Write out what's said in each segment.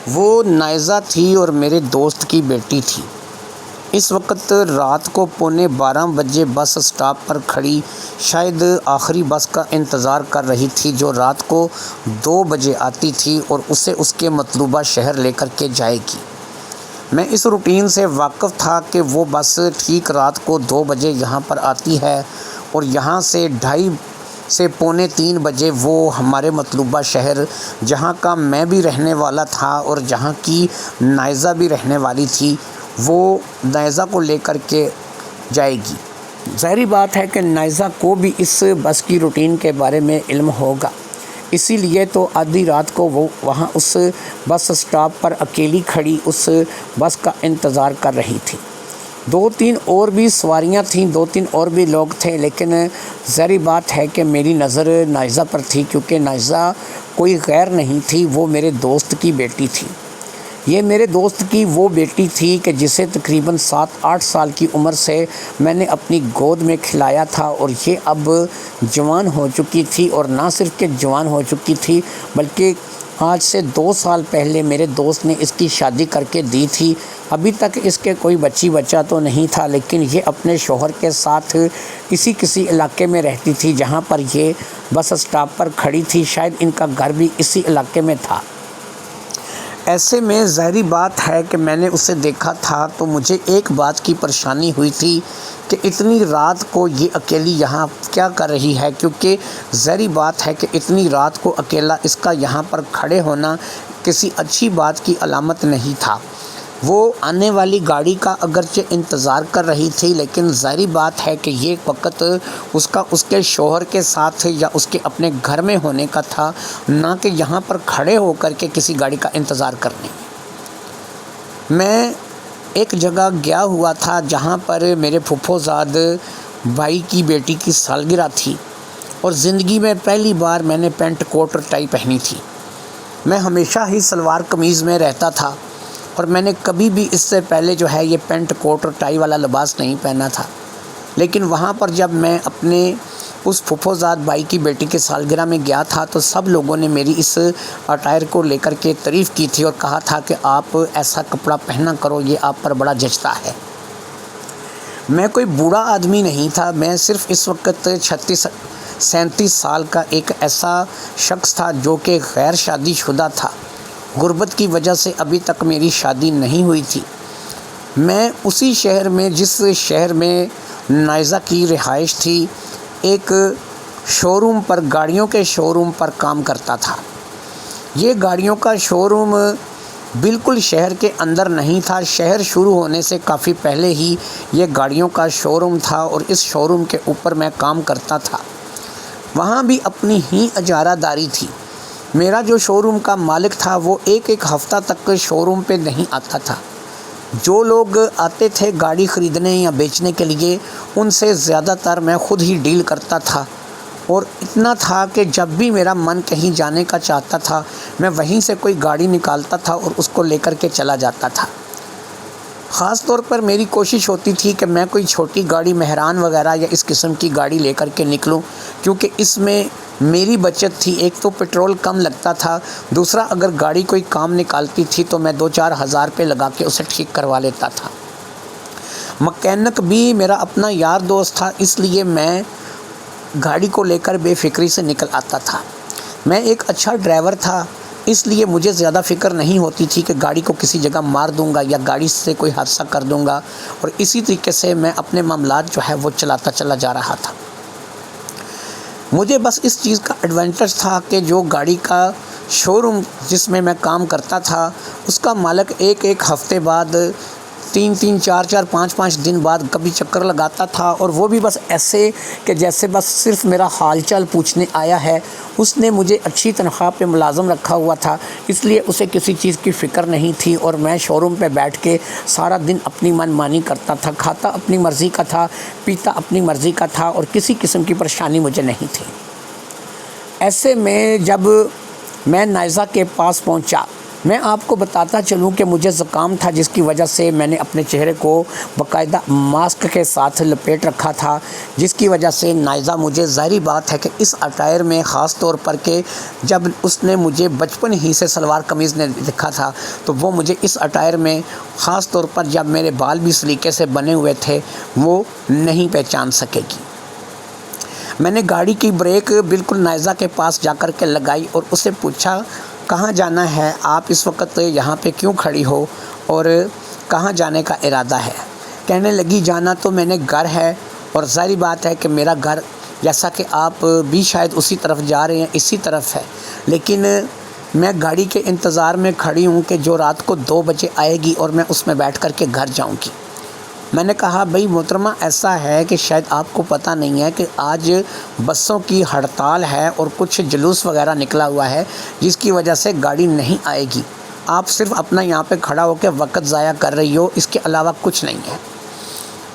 وہ نائزہ تھی اور میرے دوست کی بیٹی تھی۔ اس وقت رات کو 11:15 بس اسٹاپ پر کھڑی شاید آخری بس کا انتظار کر رہی تھی جو رات کو 2 بجے آتی تھی اور اسے اس کے مطلوبہ شہر لے کر کے جائے گی۔ میں اس روٹین سے واقف تھا کہ وہ بس ٹھیک رات کو 2 بجے یہاں پر آتی ہے اور یہاں سے 2:30 سے 2:45 بجے وہ ہمارے مطلوبہ شہر جہاں کا میں بھی رہنے والا تھا اور جہاں کی نائزہ بھی رہنے والی تھی وہ نائزہ کو لے کر کے جائے گی۔ ظاہری بات ہے کہ نائزہ کو بھی اس بس کی روٹین کے بارے میں علم ہوگا، اسی لیے تو آدھی رات کو وہ وہاں اس بس اسٹاپ پر اکیلی کھڑی اس بس کا انتظار کر رہی تھی۔ 2-3 اور بھی سواریاں تھیں، 2-3 اور بھی لوگ تھے، لیکن ظاہری بات ہے کہ میری نظر نائزہ پر تھی کیونکہ نائزہ کوئی غیر نہیں تھی، وہ میرے دوست کی بیٹی تھی۔ یہ میرے دوست کی وہ بیٹی تھی کہ جسے تقریباً 7-8 سال کی عمر سے میں نے اپنی گود میں کھلایا تھا اور یہ اب جوان ہو چکی تھی، اور نہ صرف کہ جوان ہو چکی تھی بلکہ آج سے 2 سال پہلے میرے دوست نے اس کی شادی کر کے دی تھی۔ ابھی تک اس کے کوئی بچہ تو نہیں تھا، لیکن یہ اپنے شوہر کے ساتھ کسی علاقے میں رہتی تھی جہاں پر یہ بس اسٹاپ پر کھڑی تھی، شاید ان کا گھر بھی اسی علاقے میں تھا۔ ایسے میں ظاہری بات ہے کہ میں نے اسے دیکھا تھا تو مجھے ایک بات کی پریشانی ہوئی تھی کہ اتنی رات کو یہ اکیلی یہاں کیا کر رہی ہے، کیونکہ ظاہری بات ہے کہ اتنی رات کو اکیلا اس کا یہاں پر کھڑے ہونا کسی اچھی بات کی علامت نہیں تھا۔ وہ آنے والی گاڑی کا اگرچہ انتظار کر رہی تھی، لیکن ظاہری بات ہے کہ یہ وقت اس کے شوہر کے ساتھ یا اس کے اپنے گھر میں ہونے کا تھا، نہ کہ یہاں پر کھڑے ہو کر کے کسی گاڑی کا انتظار کرنے۔ میں ایک جگہ گیا ہوا تھا جہاں پر میرے پھپھو زاد بھائی کی بیٹی کی سالگرہ تھی، اور زندگی میں پہلی بار میں نے پینٹ کوٹ اور ٹائی پہنی تھی۔ میں ہمیشہ ہی سلوار قمیض میں رہتا تھا اور میں نے کبھی بھی اس سے پہلے جو ہے یہ پینٹ کوٹ اور ٹائی والا لباس نہیں پہنا تھا، لیکن وہاں پر جب میں اپنے اس پھپھو زاد بھائی کی بیٹی کے سالگرہ میں گیا تھا تو سب لوگوں نے میری اس اٹائر کو لے کر کے تعریف کی تھی اور کہا تھا کہ آپ ایسا کپڑا پہنا کرو، یہ آپ پر بڑا جچتا ہے۔ میں کوئی بوڑھا آدمی نہیں تھا، میں صرف اس وقت 36-37 سال کا ایک ایسا شخص تھا جو کہ غیر شادی شدہ تھا۔ غربت کی وجہ سے ابھی تک میری شادی نہیں ہوئی تھی۔ میں اسی شہر میں جس شہر میں نائزہ کی رہائش تھی ایک شو روم پر، گاڑیوں کے شو روم پر کام کرتا تھا۔ یہ گاڑیوں کا شو روم بالکل شہر کے اندر نہیں تھا، شہر شروع ہونے سے کافی پہلے ہی یہ گاڑیوں کا شو روم تھا اور اس شو روم کے اوپر میں کام کرتا تھا۔ وہاں بھی اپنی ہی اجارہ داری تھی۔ میرا جو شو روم کا مالک تھا وہ ایک ہفتہ تک شو روم پہ نہیں آتا تھا۔ جو لوگ آتے تھے گاڑی خریدنے یا بیچنے کے لیے ان سے زیادہ تر میں خود ہی ڈیل کرتا تھا، اور اتنا تھا کہ جب بھی میرا من کہیں جانے کا چاہتا تھا میں وہیں سے کوئی گاڑی نکالتا تھا اور اس کو لے کر کے چلا جاتا تھا۔ خاص طور پر میری کوشش ہوتی تھی کہ میں کوئی چھوٹی گاڑی مہران وغیرہ یا اس قسم کی گاڑی لے کر کے نکلوں، کیونکہ اس میں میری بچت تھی۔ ایک تو پٹرول کم لگتا تھا، دوسرا اگر گاڑی کوئی کام نکالتی تھی تو میں 2-4 ہزار روپے لگا کے اسے ٹھیک کروا لیتا تھا۔ مکینک بھی میرا اپنا یار دوست تھا، اس لیے میں گاڑی کو لے کر بے فکری سے نکل آتا تھا۔ میں ایک اچھا ڈرائیور تھا، اس لیے مجھے زیادہ فکر نہیں ہوتی تھی کہ گاڑی کو کسی جگہ مار دوں گا یا گاڑی سے کوئی حادثہ کر دوں گا، اور اسی طریقے سے میں اپنے معاملات جو ہے وہ چلاتا چلا جا رہا تھا۔ مجھے بس اس چیز کا ایڈوانٹیج تھا کہ جو گاڑی کا شو روم جس میں میں کام کرتا تھا اس کا مالک ایک ہفتے بعد 3-3 4-4 5-5 دن بعد کبھی چکر لگاتا تھا، اور وہ بھی بس ایسے کہ جیسے بس صرف میرا حال چال پوچھنے آیا ہے۔ اس نے مجھے اچھی تنخواہ پہ ملازم رکھا ہوا تھا، اس لیے اسے کسی چیز کی فکر نہیں تھی، اور میں شو روم پہ بیٹھ کے سارا دن اپنی من مانی کرتا تھا، کھاتا اپنی مرضی کا تھا، پیتا اپنی مرضی کا تھا، اور کسی قسم کی پریشانی مجھے نہیں تھی۔ ایسے میں جب میں نائزہ کے پاس پہنچا میں آپ کو بتاتا چلوں کہ مجھے زکام تھا، جس کی وجہ سے میں نے اپنے چہرے کو باقاعدہ ماسک کے ساتھ لپیٹ رکھا تھا، جس کی وجہ سے نائزہ مجھے ظاہری بات ہے کہ اس اٹائر میں خاص طور پر کہ جب اس نے مجھے بچپن ہی سے سلوار قمیض نے دکھا تھا تو وہ مجھے اس اٹائر میں خاص طور پر جب میرے بال بھی سلیقے سے بنے ہوئے تھے وہ نہیں پہچان سکے گی۔ میں نے گاڑی کی بریک بالکل نائزہ کے پاس جا کر کے لگائی اور اسے پوچھا کہاں جانا ہے، آپ اس وقت یہاں پہ کیوں کھڑی ہو اور کہاں جانے کا ارادہ ہے؟ کہنے لگی جانا تو میں نے گھر ہے، اور ظاہری بات ہے کہ میرا گھر جیسا کہ آپ بھی شاید اسی طرف جا رہے ہیں اسی طرف ہے، لیکن میں گاڑی کے انتظار میں کھڑی ہوں کہ جو رات کو 2 بجے آئے گی اور میں اس میں بیٹھ کر کے گھر جاؤں گی۔ میں نے کہا بھئی محترمہ ایسا ہے کہ شاید آپ کو پتہ نہیں ہے کہ آج بسوں کی ہڑتال ہے اور کچھ جلوس وغیرہ نکلا ہوا ہے جس کی وجہ سے گاڑی نہیں آئے گی، آپ صرف اپنا یہاں پہ کھڑا ہو کے وقت ضائع کر رہی ہو، اس کے علاوہ کچھ نہیں ہے۔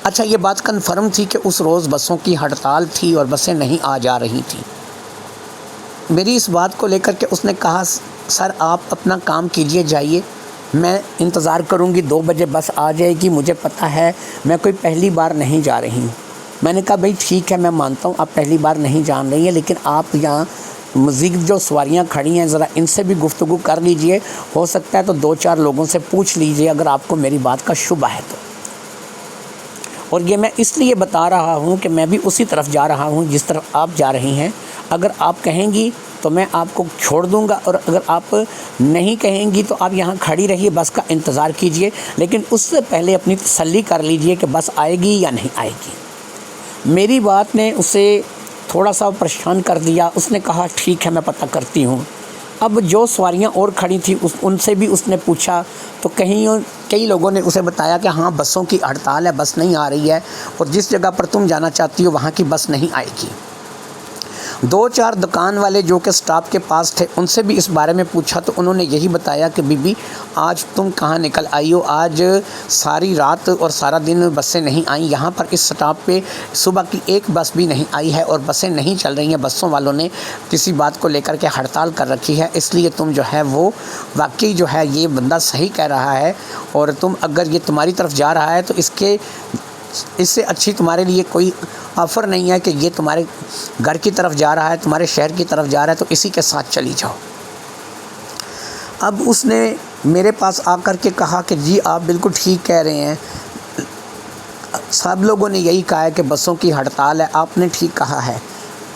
اچھا یہ بات کنفرم تھی کہ اس روز بسوں کی ہڑتال تھی اور بسیں نہیں آ جا رہی تھیں۔ میری اس بات کو لے کر کے اس نے کہا سر آپ اپنا کام کیجئے جائیے، میں انتظار کروں گی 2 بجے بس آ جائے گی، مجھے پتہ ہے میں کوئی پہلی بار نہیں جا رہی ہوں۔ میں نے کہا بھئی ٹھیک ہے میں مانتا ہوں آپ پہلی بار نہیں جان رہی ہیں، لیکن آپ یہاں مزید جو سواریاں کھڑی ہیں ذرا ان سے بھی گفتگو کر لیجئے، ہو سکتا ہے تو 2-4 لوگوں سے پوچھ لیجئے اگر آپ کو میری بات کا شبہ ہے تو۔ اور یہ میں اس لیے بتا رہا ہوں کہ میں بھی اسی طرف جا رہا ہوں جس طرف آپ جا رہی ہیں، اگر آپ کہیں گی تو میں آپ کو چھوڑ دوں گا، اور اگر آپ نہیں کہیں گی تو آپ یہاں کھڑی رہیے، بس کا انتظار کیجئے، لیکن اس سے پہلے اپنی تسلی کر لیجئے کہ بس آئے گی یا نہیں آئے گی۔ میری بات نے اسے تھوڑا سا پریشان کر دیا، اس نے کہا ٹھیک ہے میں پتہ کرتی ہوں۔ اب جو سواریاں اور کھڑی تھیں ان سے بھی اس نے پوچھا تو کئی لوگوں نے اسے بتایا کہ ہاں بسوں کی ہڑتال ہے، بس نہیں آ رہی ہے، اور جس جگہ پر تم جانا چاہتی ہو وہاں کی بس نہیں آئے گی۔ 2-4 دکان والے جو کہ سٹاپ کے پاس تھے ان سے بھی اس بارے میں پوچھا تو انہوں نے یہی بتایا کہ بی بی آج تم کہاں نکل آئی ہو، آج ساری رات اور سارا دن بسیں نہیں آئیں، یہاں پر اس سٹاپ پہ صبح کی ایک بس بھی نہیں آئی ہے اور بسیں نہیں چل رہی ہیں، بسوں والوں نے کسی بات کو لے کر کے ہڑتال کر رکھی ہے، اس لیے تم جو ہے وہ واقعی جو ہے یہ بندہ صحیح کہہ رہا ہے، اور تم اگر یہ تمہاری طرف جا رہا ہے تو اس سے اچھی تمہارے لیے کوئی آفر نہیں ہے کہ یہ تمہارے گھر کی طرف جا رہا ہے، تمہارے شہر کی طرف جا رہا ہے تو اسی کے ساتھ چلی جاؤ۔ اب اس نے میرے پاس آ کر کے کہا کہ جی آپ بالکل ٹھیک کہہ رہے ہیں، سب لوگوں نے یہی کہا ہے کہ بسوں کی ہڑتال ہے، آپ نے ٹھیک کہا ہے،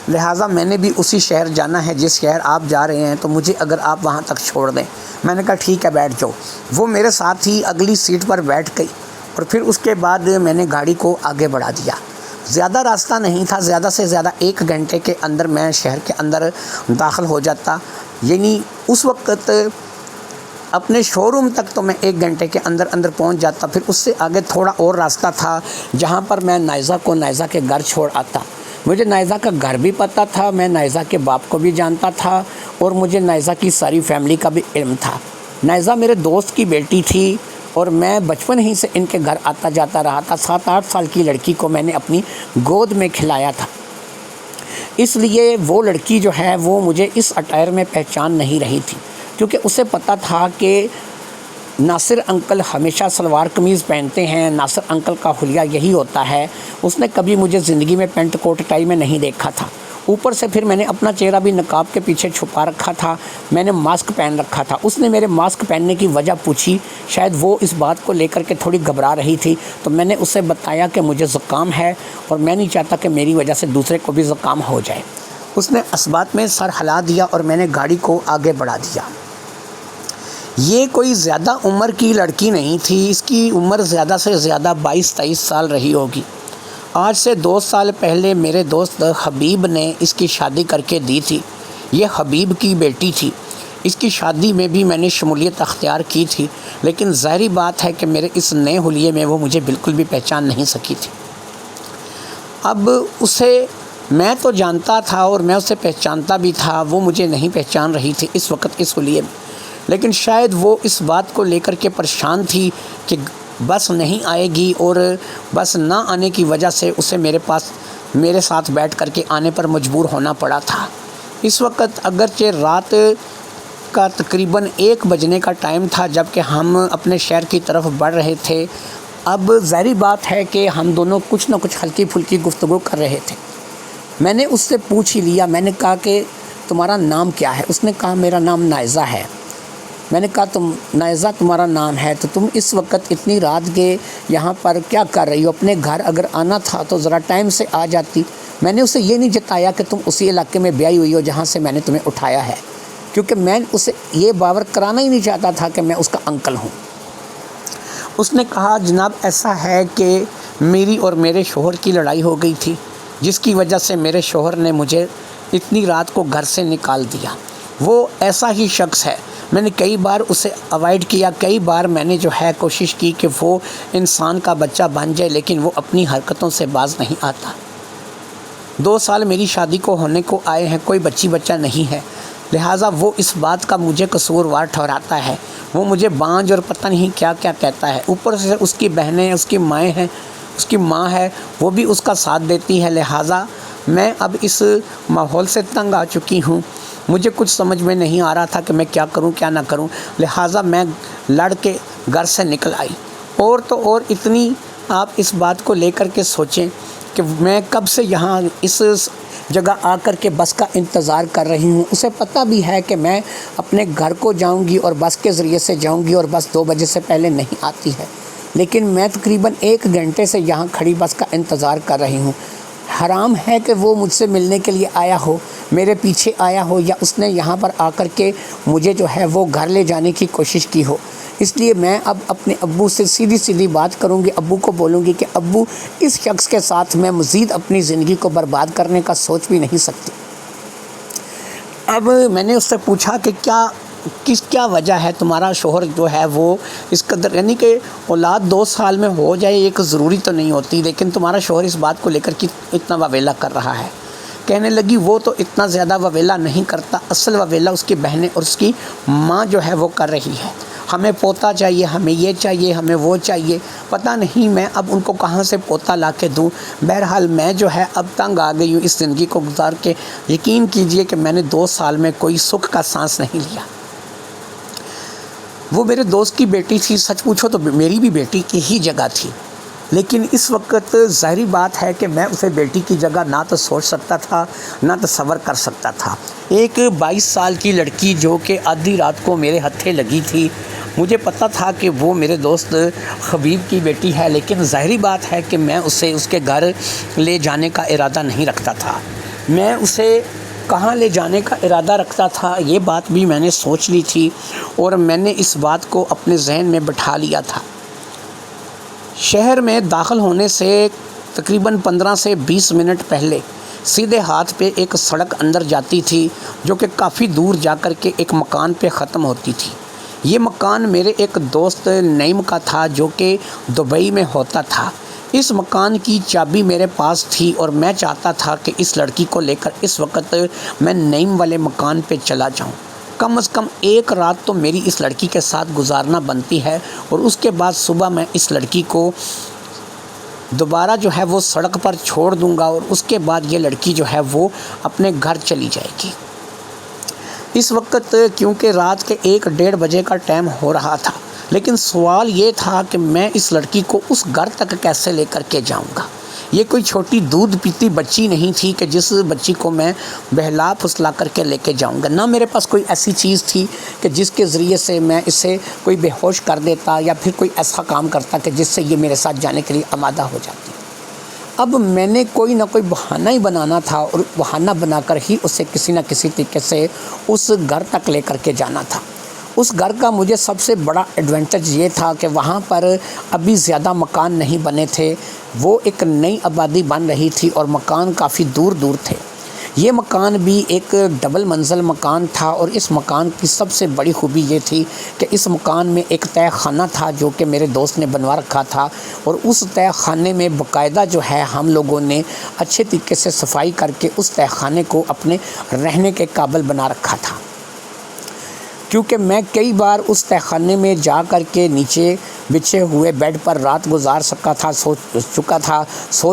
لہٰذا میں نے بھی اسی شہر جانا ہے جس شہر آپ جا رہے ہیں، تو مجھے اگر آپ وہاں تک چھوڑ دیں۔ میں نے کہا ٹھیک ہے بیٹھ جاؤ۔ وہ میرے ساتھ ہی اگلی سیٹ پر بیٹھ گئی، اور پھر اس کے بعد میں نے گاڑی کو آگے بڑھا دیا۔ زیادہ راستہ نہیں تھا، زیادہ سے زیادہ 1 گھنٹے کے اندر میں شہر کے اندر داخل ہو جاتا، یعنی اس وقت اپنے شو روم تک تو میں 1 گھنٹے کے اندر پہنچ جاتا، پھر اس سے آگے تھوڑا اور راستہ تھا جہاں پر میں نائزہ کو نائزہ کے گھر چھوڑ آتا۔ مجھے نائزہ کا گھر بھی پتہ تھا، میں نائزہ کے باپ کو بھی جانتا تھا، اور مجھے نائزہ کی ساری فیملی کا بھی علم تھا۔ نائزہ میرے دوست کی بیٹی تھی اور میں بچپن ہی سے ان کے گھر آتا جاتا رہا تھا۔ 7-8 سال کی لڑکی کو میں نے اپنی گود میں کھلایا تھا، اس لیے وہ لڑکی جو ہے وہ مجھے اس اٹائر میں پہچان نہیں رہی تھی، کیونکہ اسے پتہ تھا کہ ناصر انکل ہمیشہ سلوار قمیض پہنتے ہیں، ناصر انکل کا حلیہ یہی ہوتا ہے۔ اس نے کبھی مجھے زندگی میں پینٹ کوٹ ٹائی میں نہیں دیکھا تھا، اوپر سے پھر میں نے اپنا چہرہ بھی نقاب کے پیچھے چھپا رکھا تھا، میں نے ماسک پہن رکھا تھا۔ اس نے میرے ماسک پہننے کی وجہ پوچھی، شاید وہ اس بات کو لے کر کے تھوڑی گھبرا رہی تھی، تو میں نے اسے بتایا کہ مجھے زکام ہے اور میں نہیں چاہتا کہ میری وجہ سے دوسرے کو بھی زکام ہو جائے۔ اس نے اس بات میں سر ہلا دیا اور میں نے گاڑی کو آگے بڑھا دیا۔ یہ کوئی زیادہ عمر کی لڑکی نہیں تھی، اس کی عمر زیادہ سے زیادہ 22-23 سال رہی ہوگی۔ آج سے 2 سال پہلے میرے دوست حبیب نے اس کی شادی کر کے دی تھی، یہ حبیب کی بیٹی تھی۔ اس کی شادی میں بھی میں نے شمولیت اختیار کی تھی، لیکن ظاہری بات ہے کہ میرے اس نئے حلیے میں وہ مجھے بالکل بھی پہچان نہیں سکی تھی۔ اب اسے میں تو جانتا تھا اور میں اسے پہچانتا بھی تھا، وہ مجھے نہیں پہچان رہی تھی اس وقت اس حلیے میں، لیکن شاید وہ اس بات کو لے کر کے پریشان تھی کہ بس نہیں آئے گی، اور بس نہ آنے کی وجہ سے اسے میرے ساتھ بیٹھ کر کے آنے پر مجبور ہونا پڑا تھا۔ اس وقت اگرچہ رات کا تقریباً 1 بجنے کا ٹائم تھا جب کہ ہم اپنے شہر کی طرف بڑھ رہے تھے۔ اب ظاہری بات ہے کہ ہم دونوں کچھ نہ کچھ ہلکی پھلکی گفتگو کر رہے تھے۔ میں نے اس سے پوچھ ہی لیا، میں نے کہا کہ تمہارا نام کیا ہے؟ اس نے کہا میرا نام نائزہ ہے۔ میں نے کہا نائزہ تمہارا نام ہے تو تم اس وقت اتنی رات کے یہاں پر کیا کر رہی ہو؟ اپنے گھر اگر آنا تھا تو ذرا ٹائم سے آ جاتی۔ میں نے اسے یہ نہیں جتایا کہ تم اسی علاقے میں بیاہی ہوئی ہو جہاں سے میں نے تمہیں اٹھایا ہے، کیونکہ میں اسے یہ باور کرانا ہی نہیں چاہتا تھا کہ میں اس کا انکل ہوں۔ اس نے کہا جناب ایسا ہے کہ میری اور میرے شوہر کی لڑائی ہو گئی تھی، جس کی وجہ سے میرے شوہر نے مجھے اتنی رات کو گھر سے نکال دیا۔ وہ ایسا ہی شخص ہے، میں نے کئی بار اسے اوائڈ کیا، کئی بار میں نے جو ہے کوشش کی کہ وہ انسان کا بچہ بن جائے، لیکن وہ اپنی حرکتوں سے باز نہیں آتا۔ 2 سال میری شادی کو ہونے کو آئے ہیں، کوئی بچہ نہیں ہے، لہٰذا وہ اس بات کا مجھے قصوروار ٹھہراتا ہے۔ وہ مجھے بانجھ اور پتہ نہیں کیا کیا کہتا ہے۔ اوپر سے اس کی بہنیں، اس کی مائیں ہیں، اس کی ماں ہے، وہ بھی اس کا ساتھ دیتی ہے۔ لہٰذا میں اب اس ماحول سے تنگ آ چکی ہوں، مجھے کچھ سمجھ میں نہیں آ رہا تھا کہ میں کیا کروں کیا نہ کروں، لہٰذا میں لڑ کے گھر سے نکل آئی۔ اور تو اور اتنی آپ اس بات کو لے کر کے سوچیں کہ میں کب سے یہاں اس جگہ آ کر کے بس کا انتظار کر رہی ہوں۔ اسے پتہ بھی ہے کہ میں اپنے گھر کو جاؤں گی اور بس کے ذریعے سے جاؤں گی اور بس 2 بجے سے پہلے نہیں آتی ہے، لیکن میں تقریباً 1 گھنٹے سے یہاں کھڑی بس کا انتظار کر رہی ہوں۔ حرام ہے کہ وہ مجھ سے ملنے کے لیے آیا ہو، میرے پیچھے آیا ہو، یا اس نے یہاں پر آ کر کے مجھے جو ہے وہ گھر لے جانے کی کوشش کی ہو۔ اس لیے میں اب اپنے ابو سے سیدھی بات کروں گی، ابو کو بولوں گی کہ ابو اس شخص کے ساتھ میں مزید اپنی زندگی کو برباد کرنے کا سوچ بھی نہیں سکتی۔ اب میں نے اس سے پوچھا کہ کیا وجہ ہے تمہارا شوہر جو ہے وہ اس قدر، یعنی کہ اولاد 2 سال میں ہو جائے ایک ضروری تو نہیں ہوتی، لیکن تمہارا شوہر اس بات کو لے کر اتنا واویلا کر رہا ہے۔ کہنے لگی وہ تو اتنا زیادہ واویلا نہیں کرتا، اصل واویلا اس کی بہنیں اور اس کی ماں جو ہے وہ کر رہی ہے۔ ہمیں پوتا چاہیے، ہمیں یہ چاہیے، ہمیں وہ چاہیے، پتہ نہیں میں اب ان کو کہاں سے پوتا لا کے دوں۔ بہرحال میں جو ہے اب تنگ آ گئی ہوں اس زندگی کو گزار کے۔ یقین کیجئے کہ میں نے 2 سال میں کوئی سکھ کا سانس نہیں لیا۔ وہ میرے دوست کی بیٹی تھی، سچ پوچھو تو میری بھی بیٹی کی ہی جگہ تھی، لیکن اس وقت ظاہری بات ہے کہ میں اسے بیٹی کی جگہ نہ تو سوچ سکتا تھا نہ تصور کر سکتا تھا۔ ایک 22 سال کی لڑکی جو کہ آدھی رات کو میرے ہتھے لگی تھی، مجھے پتہ تھا کہ وہ میرے دوست خبیب کی بیٹی ہے، لیکن ظاہری بات ہے کہ میں اسے اس کے گھر لے جانے کا ارادہ نہیں رکھتا تھا۔ میں اسے کہاں لے جانے کا ارادہ رکھتا تھا یہ بات بھی میں نے سوچ لی تھی، اور میں نے اس بات کو اپنے ذہن میں بٹھا لیا تھا۔ شہر میں داخل ہونے سے تقریباً 15 سے 20 منٹ پہلے سیدھے ہاتھ پہ ایک سڑک اندر جاتی تھی، جو کہ کافی دور جا کر کے ایک مکان پہ ختم ہوتی تھی۔ یہ مکان میرے ایک دوست نعیم کا تھا جو کہ دبئی میں ہوتا تھا۔ اس مکان کی چابی میرے پاس تھی اور میں چاہتا تھا کہ اس لڑکی کو لے کر اس وقت میں نعیم والے مکان پہ چلا جاؤں۔ کم از کم 1 رات تو میری اس لڑکی کے ساتھ گزارنا بنتی ہے، اور اس کے بعد صبح میں اس لڑکی کو دوبارہ جو ہے وہ سڑک پر چھوڑ دوں گا، اور اس کے بعد یہ لڑکی جو ہے وہ اپنے گھر چلی جائے گی۔ اس وقت کیونکہ رات کے 1-1:30 بجے کا ٹائم ہو رہا تھا، لیکن سوال یہ تھا کہ میں اس لڑکی کو اس گھر تک کیسے لے کر کے جاؤں گا۔ یہ کوئی چھوٹی دودھ پیتی بچی نہیں تھی کہ جس بچی کو میں بہلا پھسلا کر کے لے کے جاؤں گا، نہ میرے پاس کوئی ایسی چیز تھی کہ جس کے ذریعے سے میں اسے کوئی بے ہوش کر دیتا یا پھر کوئی ایسا کام کرتا کہ جس سے یہ میرے ساتھ جانے کے لیے آمادہ ہو جاتی۔ اب میں نے کوئی نہ کوئی بہانہ ہی بنانا تھا، اور بہانہ بنا کر ہی اسے کسی نہ کسی طریقے سے اس گھر تک لے کر کے جانا تھا۔ اس گھر کا مجھے سب سے بڑا ایڈوانٹیج یہ تھا کہ وہاں پر ابھی زیادہ مکان نہیں بنے تھے، وہ ایک نئی آبادی بن رہی تھی اور مکان کافی دور دور تھے۔ یہ مکان بھی ایک ڈبل منزل مکان تھا، اور اس مکان کی سب سے بڑی خوبی یہ تھی کہ اس مکان میں ایک تہہ خانہ تھا جو کہ میرے دوست نے بنوا رکھا تھا، اور اس تہہ خانے میں باقاعدہ جو ہے ہم لوگوں نے اچھے طریقے سے صفائی کر کے اس تہہ خانے کو اپنے رہنے کے قابل بنا رکھا تھا۔ کیونکہ میں کئی بار اس تہہ خانے میں جا کر کے نیچے بچھے ہوئے بیڈ پر رات گزار سو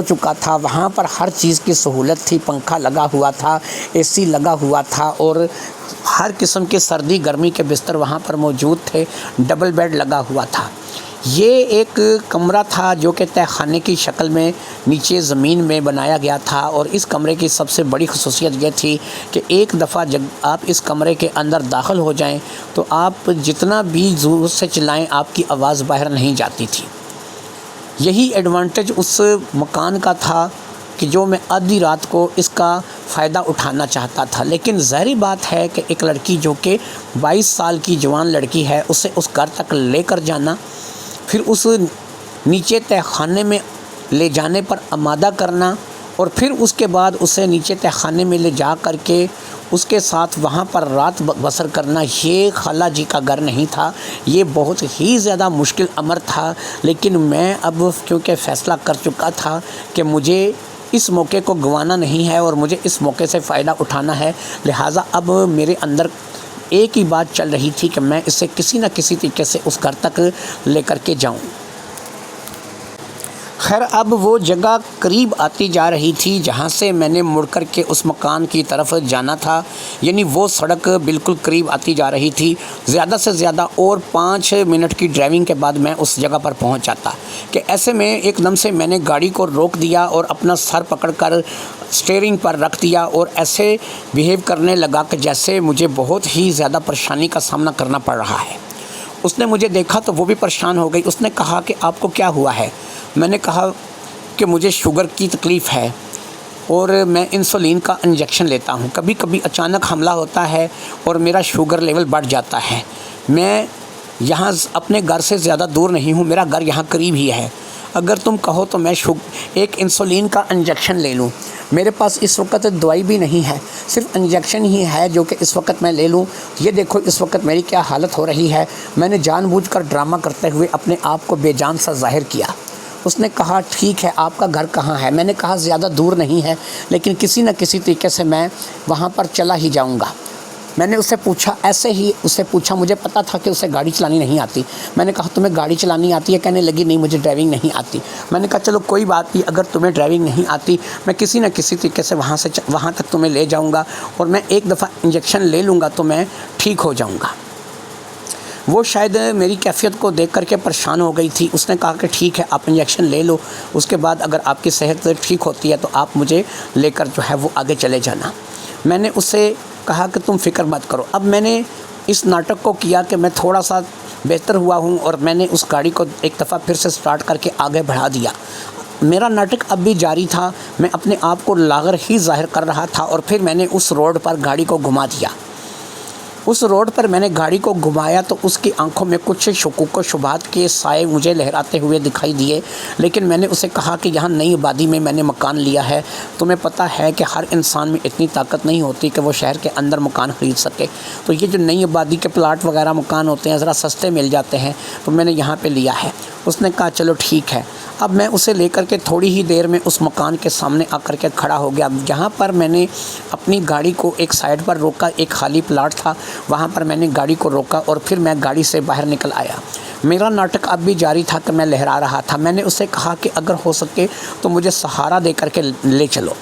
چکا تھا۔ وہاں پر ہر چیز کی سہولت تھی، پنکھا لگا ہوا تھا، اے سی لگا ہوا تھا اور ہر قسم کے سردی گرمی کے بستر وہاں پر موجود تھے، ڈبل بیڈ لگا ہوا تھا۔ یہ ایک کمرہ تھا جو کہ تہہ خانے کی شکل میں نیچے زمین میں بنایا گیا تھا، اور اس کمرے کی سب سے بڑی خصوصیت یہ تھی کہ ایک دفعہ جب آپ اس کمرے کے اندر داخل ہو جائیں تو آپ جتنا بھی زور سے چلائیں آپ کی آواز باہر نہیں جاتی تھی۔ یہی ایڈوانٹیج اس مکان کا تھا کہ جو میں آدھی رات کو اس کا فائدہ اٹھانا چاہتا تھا، لیکن ظاہری بات ہے کہ ایک لڑکی جو کہ 22 سال کی جوان لڑکی ہے، اسے اس گھر تک لے کر جانا، پھر اس نیچے تہہ خانے میں لے جانے پر آمادہ کرنا، اور پھر اس کے بعد اسے نیچے تہہ خانے میں لے جا کر کے اس کے ساتھ وہاں پر رات بسر کرنا، یہ خالہ جی کا گھر نہیں تھا، یہ بہت ہی زیادہ مشکل امر تھا۔ لیکن میں اب کیونکہ فیصلہ کر چکا تھا کہ مجھے اس موقع کو گنوانا نہیں ہے اور مجھے اس موقع سے فائدہ اٹھانا ہے، لہٰذا اب میرے اندر ایک ہی بات چل رہی تھی کہ میں اسے کسی نہ کسی طریقے سے اس گھر تک لے کر کے جاؤں۔ خیر اب وہ جگہ قریب آتی جا رہی تھی جہاں سے میں نے مڑ کر کے اس مکان کی طرف جانا تھا، یعنی وہ سڑک بالکل قریب آتی جا رہی تھی۔ زیادہ سے زیادہ اور 5 منٹ کی ڈرائیونگ کے بعد میں اس جگہ پر پہنچ جاتا کہ ایسے میں ایک دم سے میں نے گاڑی کو روک دیا اور اپنا سر پکڑ کر اسٹیئرنگ پر رکھ دیا اور ایسے بیہیو کرنے لگا کہ جیسے مجھے بہت ہی زیادہ پریشانی کا سامنا کرنا پڑ رہا ہے۔ اس نے مجھے دیکھا تو وہ بھی پریشان ہو گئی۔ اس نے کہا کہ آپ کو کیا ہوا ہے؟ میں نے کہا کہ مجھے شوگر کی تکلیف ہے اور میں انسولین کا انجیکشن لیتا ہوں، کبھی کبھی اچانک حملہ ہوتا ہے اور میرا شوگر لیول بڑھ جاتا ہے۔ میں یہاں اپنے گھر سے زیادہ دور نہیں ہوں، میرا گھر یہاں قریب ہی ہے، اگر تم کہو تو میں ایک انسولین کا انجیکشن لے لوں۔ میرے پاس اس وقت دوائی بھی نہیں ہے، صرف انجیکشن ہی ہے جو کہ اس وقت میں لے لوں۔ یہ دیکھو اس وقت میری کیا حالت ہو رہی ہے۔ میں نے جان بوجھ کر ڈرامہ کرتے ہوئے اپنے آپ کو بے جان سا ظاہر کیا۔ اس نے کہا ٹھیک ہے، آپ کا گھر کہاں ہے؟ میں نے کہا زیادہ دور نہیں ہے، لیکن کسی نہ کسی طریقے سے میں وہاں پر چلا ہی جاؤں گا۔ میں نے اسے پوچھا، مجھے پتا تھا کہ اسے گاڑی چلانی نہیں آتی۔ میں نے کہا تمہیں گاڑی چلانی آتی ہے؟ کہنے لگی نہیں مجھے ڈرائیونگ نہیں آتی۔ میں نے کہا چلو کوئی بات نہیں، اگر تمہیں ڈرائیونگ نہیں آتی میں کسی نہ کسی طریقے سے وہاں تک تمہیں لے جاؤں گا اور میں ایک دفعہ انجیکشن لے لوں گا تو میں ٹھیک ہو جاؤں گا۔ وہ شاید میری کیفیت کو دیکھ کر کے پریشان ہو گئی تھی۔ اس نے کہا کہ ٹھیک ہے آپ انجیکشن لے لو، اس کے بعد اگر آپ کی صحت ٹھیک ہوتی ہے تو آپ مجھے لے کر جو ہے وہ آگے چلے جانا۔ میں نے اسے کہا کہ تم فکر مت کرو۔ اب میں نے اس ناٹک کو کیا کہ میں تھوڑا سا بہتر ہوا ہوں اور میں نے اس گاڑی کو ایک دفعہ پھر سے سٹارٹ کر کے آگے بڑھا دیا۔ میرا ناٹک اب بھی جاری تھا، میں اپنے آپ کو لاغر ہی ظاہر کر رہا تھا، اور پھر میں نے اس روڈ پر گاڑی کو گھما دیا۔ اس روڈ پر میں نے گاڑی کو گھمایا تو اس کی آنکھوں میں کچھ شکوک و شبہات کے سائے مجھے لہراتے ہوئے دکھائی دیے، لیکن میں نے اسے کہا کہ یہاں نئی آبادی میں نے مکان لیا ہے، تمہیں پتہ ہے کہ ہر انسان میں اتنی طاقت نہیں ہوتی کہ وہ شہر کے اندر مکان خرید سکے، تو یہ جو نئی آبادی کے پلاٹ وغیرہ مکان ہوتے ہیں ذرا سستے مل جاتے ہیں، تو میں نے یہاں پہ لیا ہے۔ اس نے کہا چلو ٹھیک ہے۔ اب میں اسے لے کر کے تھوڑی ہی دیر میں اس مکان کے سامنے آ کر کے کھڑا ہو گیا، جہاں پر میں نے اپنی گاڑی کو ایک سائڈ پر روکا، ایک خالی پلاٹ تھا، وہاں پر میں نے گاڑی کو روکا اور پھر میں گاڑی سے باہر نکل آیا۔ میرا ناٹک اب بھی جاری تھا کہ میں لہرا رہا تھا۔ میں نے اسے کہا کہ اگر ہو سکے تو مجھے سہارا دے کر کے لے چلو۔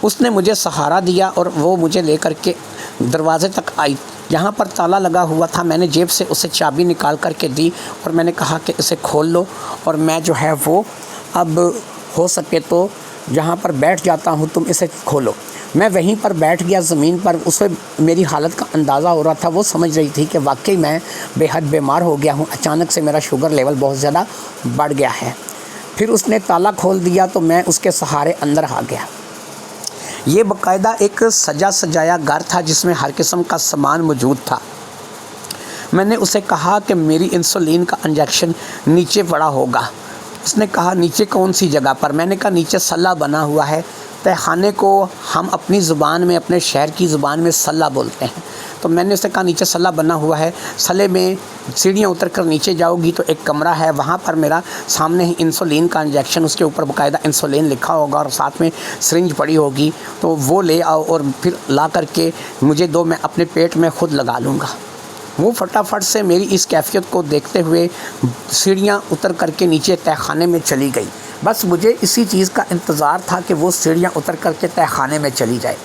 اس نے مجھے سہارا دیا اور وہ مجھے لے کر کے دروازے تک آئی۔ یہاں پر تالا لگا ہوا تھا، میں نے جیب سے اسے چابی نکال کر کے دی اور میں نے کہا کہ اسے کھول لو، اور میں جو ہے وہ اب ہو سکے تو جہاں پر بیٹھ جاتا ہوں تم اسے کھولو۔ میں وہیں پر بیٹھ گیا زمین پر۔ اسے میری حالت کا اندازہ ہو رہا تھا، وہ سمجھ رہی تھی کہ واقعی میں بے حد بیمار ہو گیا ہوں، اچانک سے میرا شوگر لیول بہت زیادہ بڑھ گیا ہے۔ پھر اس نے تالا کھول دیا تو میں اس کے سہارے اندر آ گیا۔ یہ باقاعدہ ایک سجا سجایا گھر تھا جس میں ہر قسم کا سامان موجود تھا۔ میں نے اسے کہا کہ میری انسولین کا انجیکشن نیچے پڑا ہوگا۔ اس نے کہا نیچے کون سی جگہ پر؟ میں نے کہا نیچے سلا بنا ہوا ہے تہخانے کو ہم اپنی زبان میں، اپنے شہر کی زبان میں سلہ بولتے ہیں۔ تو میں نے اسے کہا نیچے سلہ بنا ہوا ہے، سلے میں سیڑھیاں اتر کر نیچے جاؤ گی تو ایک کمرہ ہے، وہاں پر میرا سامنے ہی انسولین کا انجیکشن، اس کے اوپر باقاعدہ انسولین لکھا ہوگا اور ساتھ میں سرنج پڑی ہوگی، تو وہ لے آؤ اور پھر لا کر کے مجھے دو، میں اپنے پیٹ میں خود لگا لوں گا۔ وہ فٹافٹ سے میری اس کیفیت کو دیکھتے ہوئے سیڑھیاں اتر کر کے نیچے تہخانے میں چلی گئی۔ بس مجھے اسی چیز کا انتظار تھا کہ وہ سیڑھیاں اتر کر کے تہخانے میں چلی جائے۔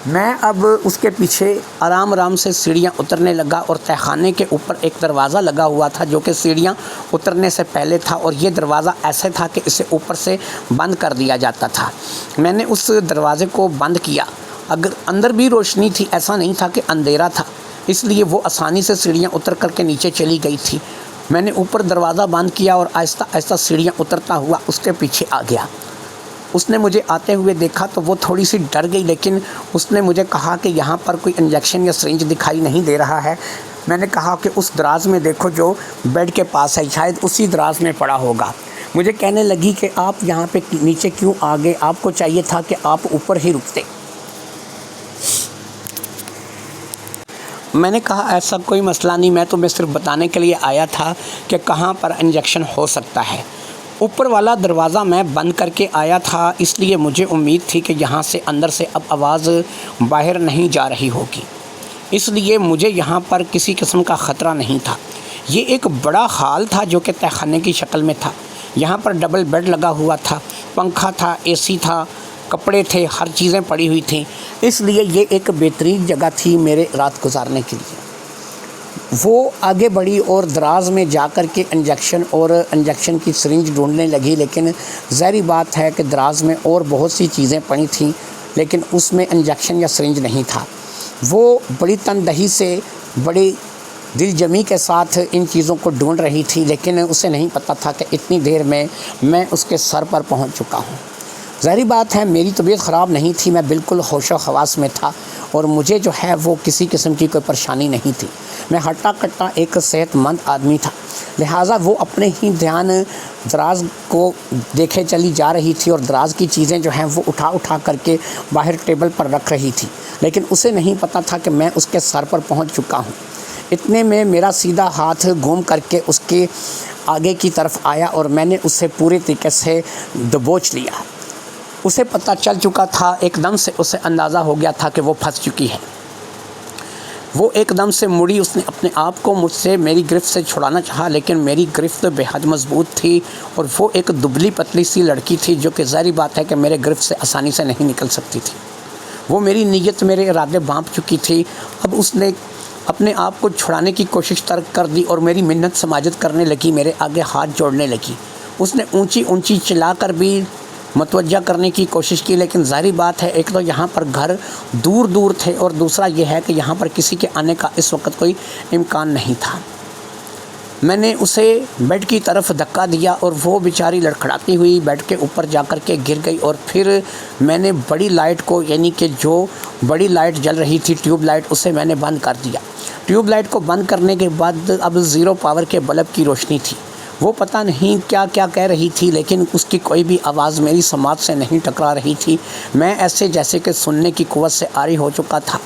میں اب اس کے پیچھے آرام آرام سے سیڑھیاں اترنے لگا، اور تہخانے کے اوپر ایک دروازہ لگا ہوا تھا جو کہ سیڑھیاں اترنے سے پہلے تھا، اور یہ دروازہ ایسے تھا کہ اسے اوپر سے بند کر دیا جاتا تھا۔ میں نے اس دروازے کو بند کیا، اگر اندر بھی روشنی تھی، ایسا نہیں تھا کہ اندھیرا تھا، اس لیے وہ آسانی سے سیڑھیاں اتر کر کے نیچے چلی گئی تھی۔ میں نے اوپر دروازہ بند کیا اور آہستہ آہستہ سیڑھیاں اترتا ہوا اس کے پیچھے آ گیا۔ اس نے مجھے آتے ہوئے دیکھا تو وہ تھوڑی سی ڈر گئی، لیکن اس نے مجھے کہا کہ یہاں پر کوئی انجیکشن یا سرنج دکھائی نہیں دے رہا ہے۔ میں نے کہا کہ اس دراز میں دیکھو جو بیڈ کے پاس ہے، شاید اسی دراز میں پڑا ہوگا۔ مجھے کہنے لگی کہ آپ یہاں پہ نیچے کیوں آ گئے، آپ کو چاہیے تھا کہ آپ اوپر ہی رکتے۔ میں نے کہا ایسا کوئی مسئلہ نہیں، میں تمہیں صرف بتانے کے لیے آیا تھا کہ کہاں پر انجیکشن ہو سکتا ہے۔ اوپر والا دروازہ میں بند کر کے آیا تھا، اس لیے مجھے امید تھی کہ یہاں سے اندر سے اب آواز باہر نہیں جا رہی ہوگی، اس لیے مجھے یہاں پر کسی قسم کا خطرہ نہیں تھا۔ یہ ایک بڑا ہال تھا جو کہ تہخانے کی شکل میں تھا۔ یہاں پر ڈبل بیڈ لگا ہوا تھا، پنکھا تھا، اے سی تھا، کپڑے تھے، ہر چیزیں پڑی ہوئی تھیں، اس لیے یہ ایک بہترین جگہ تھی میرے رات گزارنے کے لیے۔ وہ آگے بڑھی اور دراز میں جا کر کے انجیکشن کی سرنج ڈھونڈنے لگی، لیکن ظاہری بات ہے کہ دراز میں اور بہت سی چیزیں پڑی تھیں، لیکن اس میں انجیکشن یا سرنج نہیں تھا۔ وہ بڑی تندہی سے، بڑی دل جمی کے ساتھ ان چیزوں کو ڈھونڈ رہی تھی، لیکن اسے نہیں پتہ تھا کہ اتنی دیر میں اس کے سر پر پہنچ چکا ہوں۔ ظاہری بات ہے میری طبیعت خراب نہیں تھی، میں بالکل ہوش و حواس میں تھا، اور مجھے جو ہے وہ کسی قسم کی کوئی پریشانی نہیں تھی۔ میں ہٹا کٹا ایک صحت مند آدمی تھا، لہٰذا وہ اپنے ہی دھیان دراز کو دیکھے چلی جا رہی تھی، اور دراز کی چیزیں جو ہیں وہ اٹھا کر کے باہر ٹیبل پر رکھ رہی تھی، لیکن اسے نہیں پتہ تھا کہ میں اس کے سر پر پہنچ چکا ہوں۔ اتنے میں میرا سیدھا ہاتھ گھوم کر کے اس کے آگے کی طرف آیا، اور میں نے اسے پورے طریقے سے دبوچ لیا۔ اسے پتہ چل چکا تھا، ایک دم سے اسے اندازہ ہو گیا تھا کہ وہ پھنس چکی ہے۔ وہ ایک دم سے مڑی، اس نے اپنے آپ کو مجھ سے، میری گرفت سے چھڑانا چاہا، لیکن میری گرفت بے حد مضبوط تھی، اور وہ ایک دبلی پتلی سی لڑکی تھی جو کہ ظاہری بات ہے کہ میرے گرفت سے آسانی سے نہیں نکل سکتی تھی۔ وہ میری نیت، میرے ارادے بانپ چکی تھی۔ اب اس نے اپنے آپ کو چھڑانے کی کوشش ترک کر دی اور میری منت سماجت کرنے لگی، میرے آگے ہاتھ جوڑنے لگی۔ اس نے اونچی اونچی چلا کر بھی متوجہ کرنے کی کوشش کی، لیکن ظاہری بات ہے ایک تو یہاں پر گھر دور دور تھے، اور دوسرا یہ ہے کہ یہاں پر کسی کے آنے کا اس وقت کوئی امکان نہیں تھا۔ میں نے اسے بیڈ کی طرف دھکا دیا، اور وہ بیچاری لڑکھڑاتی ہوئی بیڈ کے اوپر جا کر کے گر گئی، اور پھر میں نے بڑی لائٹ کو، یعنی کہ جو بڑی لائٹ جل رہی تھی ٹیوب لائٹ، اسے میں نے بند کر دیا۔ ٹیوب لائٹ کو بند کرنے کے بعد اب 0 پاور کے بلب کی روشنی تھی۔ وہ پتہ نہیں کیا کیا کہہ رہی تھی، لیکن اس کی کوئی بھی آواز میری سماعت سے نہیں ٹکرا رہی تھی۔ میں ایسے جیسے کہ سننے کی قوت سے عاری ہو چکا تھا۔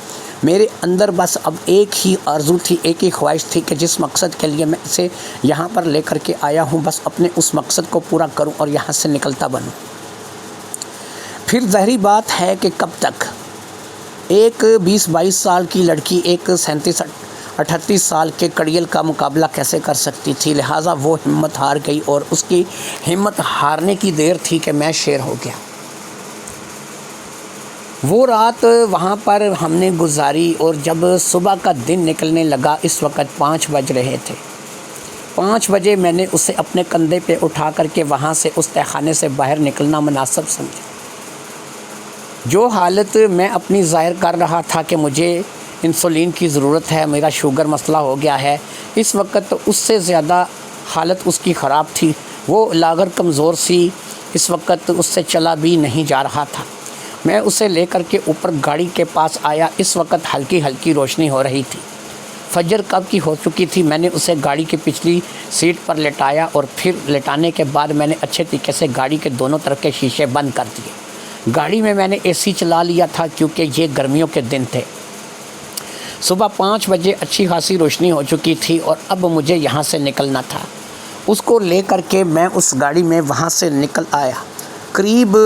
میرے اندر بس اب ایک ہی آرزو تھی، ایک ہی خواہش تھی کہ جس مقصد کے لیے میں اسے یہاں پر لے کر کے آیا ہوں، بس اپنے اس مقصد کو پورا کروں اور یہاں سے نکلتا بنوں۔ پھر ظاہری بات ہے کہ کب تک ایک 20-22 سال کی لڑکی ایک 37-38 سال کے کڑیل کا مقابلہ کیسے کر سکتی تھی، لہٰذا وہ ہمت ہار گئی، اور اس کی ہمت ہارنے کی دیر تھی کہ میں شیر ہو گیا۔ وہ رات وہاں پر ہم نے گزاری، اور جب صبح کا دن نکلنے لگا، اس وقت 5 بج رہے تھے۔ 5 بجے میں نے اسے اپنے کندھے پہ اٹھا کر کے وہاں سے اس تہخانے سے باہر نکلنا مناسب سمجھا۔ جو حالت میں اپنی ظاہر کر رہا تھا کہ مجھے انسولین کی ضرورت ہے، میرا شوگر مسئلہ ہو گیا ہے، اس وقت اس سے زیادہ حالت اس کی خراب تھی۔ وہ لاغر کمزور سی، اس وقت اس سے چلا بھی نہیں جا رہا تھا۔ میں اسے لے کر کے اوپر گاڑی کے پاس آیا، اس وقت ہلکی ہلکی روشنی ہو رہی تھی۔ فجر کب کی ہو چکی تھی۔ میں نے اسے گاڑی کی پچھلی سیٹ پر لٹایا، اور پھر لٹانے کے بعد میں نے اچھے طریقے سے گاڑی کے دونوں طرف کے شیشے بند کر دیے۔ گاڑی میں نے اے سی چلا لیا تھا کیونکہ یہ گرمیوں کے دن تھے۔ صبح 5 بجے اچھی خاصی روشنی ہو چکی تھی اور اب مجھے یہاں سے نکلنا تھا۔ اس کو لے کر کے میں اس گاڑی میں وہاں سے نکل آیا۔ قریب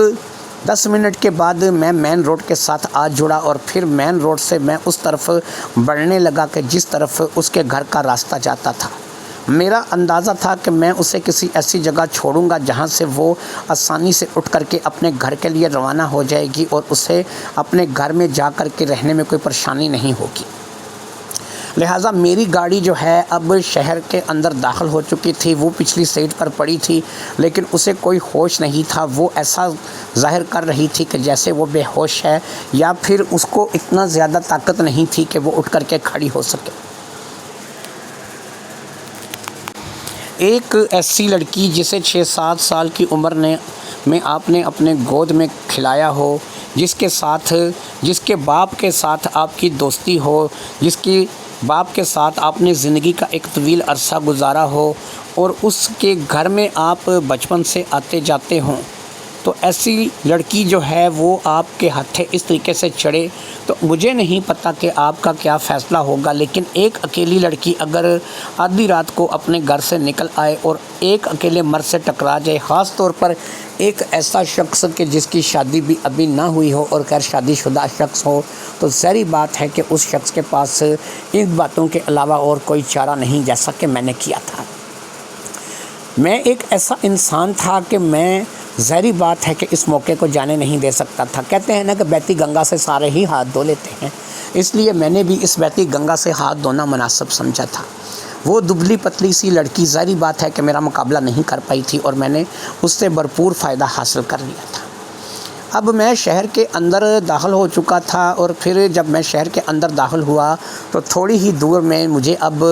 10 منٹ کے بعد میں مین روڈ کے ساتھ آ جڑا اور پھر مین روڈ سے میں اس طرف بڑھنے لگا کہ جس طرف اس کے گھر کا راستہ جاتا تھا۔ میرا اندازہ تھا کہ میں اسے کسی ایسی جگہ چھوڑوں گا جہاں سے وہ آسانی سے اٹھ کر کے اپنے گھر کے لیے روانہ ہو جائے گی اور اسے اپنے گھر میں جا کر کے رہنے میں کوئی پریشانی نہیں ہوگی۔ لہٰذا میری گاڑی جو ہے اب شہر کے اندر داخل ہو چکی تھی۔ وہ پچھلی سیٹ پر پڑی تھی لیکن اسے کوئی ہوش نہیں تھا۔ وہ ایسا ظاہر کر رہی تھی کہ جیسے وہ بے ہوش ہے یا پھر اس کو اتنا زیادہ طاقت نہیں تھی کہ وہ اٹھ کر کے کھڑی ہو سکے۔ ایک ایسی لڑکی جسے 6-7 سال کی عمر میں آپ نے اپنے گود میں کھلایا ہو، جس کے باپ کے ساتھ آپ کی دوستی ہو، جس کی باپ کے ساتھ آپ نے زندگی کا ایک طویل عرصہ گزارا ہو اور اس کے گھر میں آپ بچپن سے آتے جاتے ہوں، تو ایسی لڑکی جو ہے وہ آپ کے ہاتھے اس طریقے سے چڑھے تو مجھے نہیں پتہ کہ آپ کا کیا فیصلہ ہوگا۔ لیکن ایک اکیلی لڑکی اگر آدھی رات کو اپنے گھر سے نکل آئے اور ایک اکیلے مرد سے ٹکرا جائے، خاص طور پر ایک ایسا شخص کہ جس کی شادی بھی ابھی نہ ہوئی ہو اور غیر شادی شدہ شخص ہو، تو ظاہری بات ہے کہ اس شخص کے پاس ان باتوں کے علاوہ اور کوئی چارہ نہیں، جیسا کہ میں نے کیا تھا۔ میں ایک ایسا انسان تھا کہ میں ظاہری بات ہے کہ اس موقع کو جانے نہیں دے سکتا تھا۔ کہتے ہیں نا کہ بہتی گنگا سے سارے ہی ہاتھ دھو لیتے ہیں، اس لیے میں نے بھی اس بہتی گنگا سے ہاتھ دھونا مناسب سمجھا تھا۔ وہ دبلی پتلی سی لڑکی ظاہری بات ہے کہ میرا مقابلہ نہیں کر پائی تھی اور میں نے اس سے بھرپور فائدہ حاصل کر لیا تھا۔ اب میں شہر کے اندر داخل ہو چکا تھا اور پھر جب میں شہر کے اندر داخل ہوا تو تھوڑی ہی دور میں مجھے اب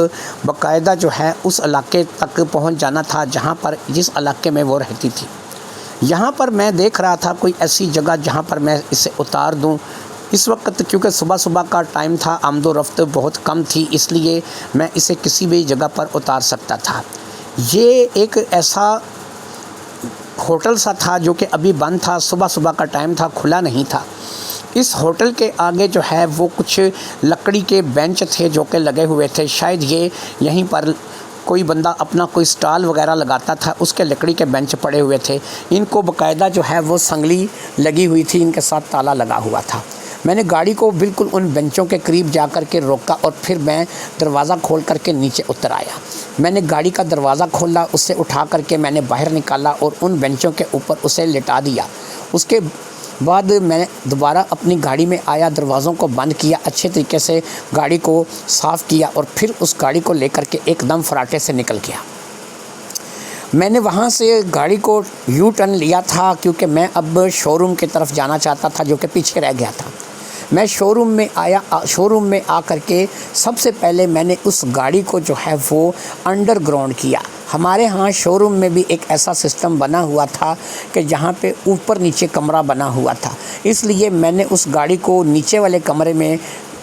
باقاعدہ جو ہے اس علاقے تک پہنچ جانا تھا جس علاقے میں وہ رہتی تھی۔ یہاں پر میں دیکھ رہا تھا کوئی ایسی جگہ جہاں پر میں اسے اتار دوں۔ اس وقت کیونکہ صبح کا ٹائم تھا، آمد و رفت بہت کم تھی، اس لیے میں اسے کسی بھی جگہ پر اتار سکتا تھا۔ یہ ایک ایسا ہوٹل سا تھا جو کہ ابھی بند تھا، صبح کا ٹائم تھا، کھلا نہیں تھا۔ اس ہوٹل کے آگے جو ہے وہ کچھ لکڑی کے بینچ تھے جو کہ لگے ہوئے تھے، شاید یہیں پر کوئی بندہ اپنا کوئی سٹال وغیرہ لگاتا تھا، اس کے لکڑی کے بینچ پڑے ہوئے تھے۔ ان کو باقاعدہ جو ہے وہ سنگلی لگی ہوئی تھی، ان کے ساتھ تالا لگا ہوا تھا۔ میں نے گاڑی کو بالکل ان بینچوں کے قریب جا کر کے روکا اور پھر میں دروازہ کھول کر کے نیچے اتر آیا۔ میں نے گاڑی کا دروازہ کھولا، اسے اٹھا کر کے میں نے باہر نکالا اور ان بینچوں کے اوپر اسے لٹا دیا۔ اس کے بعد میں دوبارہ اپنی گاڑی میں آیا، دروازوں کو بند کیا، اچھے طریقے سے گاڑی کو صاف کیا اور پھر اس گاڑی کو لے کر کے ایک دم فراٹے سے نکل گیا۔ میں نے وہاں سے گاڑی کو یو ٹرن لیا تھا کیونکہ میں اب شو روم کی طرف جانا چاہتا تھا جو کہ پیچھے رہ گیا تھا۔ میں شو روم میں آ کر کے سب سے پہلے میں نے اس گاڑی کو جو ہے وہ انڈر گراؤنڈ کیا۔ ہمارے ہاں شو روم میں بھی ایک ایسا سسٹم بنا ہوا تھا کہ جہاں پہ اوپر نیچے کمرہ بنا ہوا تھا، اس لیے میں نے اس گاڑی کو نیچے والے کمرے میں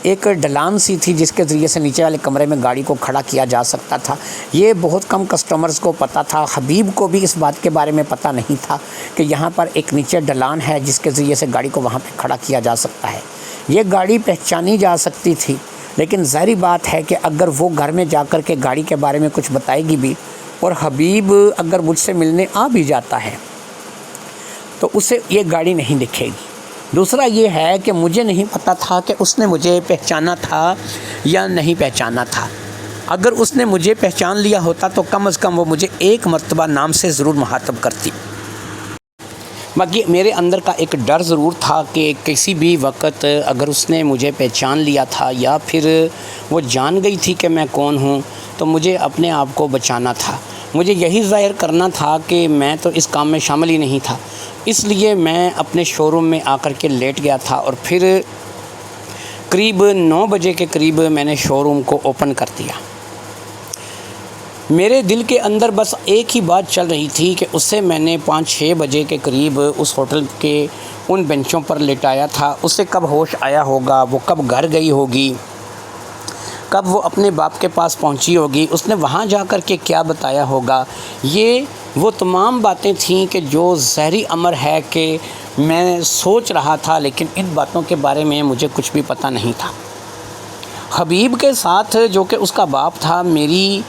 ایک ڈھلان سی تھی جس کے ذریعے سے نیچے والے کمرے میں گاڑی کو کھڑا کیا جا سکتا تھا۔ یہ بہت کم کسٹمرز کو پتہ تھا، حبیب کو بھی اس بات کے بارے میں پتہ نہیں تھا کہ یہاں پر ایک نیچے ڈھلان ہے جس کے ذریعے سے گاڑی کو وہاں پہ کھڑا کیا جا سکتا ہے۔ یہ گاڑی پہچانی جا سکتی تھی، لیکن ظاہری بات ہے کہ اگر وہ گھر میں جا کر کے گاڑی کے بارے میں کچھ بتائے گی بھی اور حبیب اگر مجھ سے ملنے آ بھی جاتا ہے تو اسے یہ گاڑی نہیں دکھے گی۔ دوسرا یہ ہے کہ مجھے نہیں پتہ تھا کہ اس نے مجھے پہچانا تھا یا نہیں پہچانا تھا۔ اگر اس نے مجھے پہچان لیا ہوتا تو کم از کم وہ مجھے ایک مرتبہ نام سے ضرور مخاطب کرتی۔ باقی میرے اندر کا ایک ڈر ضرور تھا کہ کسی بھی وقت اگر اس نے مجھے پہچان لیا تھا یا پھر وہ جان گئی تھی کہ میں کون ہوں تو مجھے اپنے آپ کو بچانا تھا۔ مجھے یہی ظاہر کرنا تھا کہ میں تو اس کام میں شامل ہی نہیں تھا، اس لیے میں اپنے شو روم میں آ کر کے لیٹ گیا تھا اور پھر قریب 9 بجے کے قریب میں نے شو روم کو اوپن کر دیا۔ میرے دل کے اندر بس ایک ہی بات چل رہی تھی کہ اسے میں نے 5-6 بجے کے قریب اس ہوٹل کے ان بینچوں پر لٹایا تھا، اسے کب ہوش آیا ہوگا، وہ کب گھر گئی ہوگی، کب وہ اپنے باپ کے پاس پہنچی ہوگی، اس نے وہاں جا کر کے کیا بتایا ہوگا۔ یہ وہ تمام باتیں تھیں کہ جو ظاہری امر ہے کہ میں سوچ رہا تھا، لیکن ان باتوں کے بارے میں مجھے کچھ بھی پتہ نہیں تھا۔ حبیب کے ساتھ، جو کہ اس کا باپ تھا، میری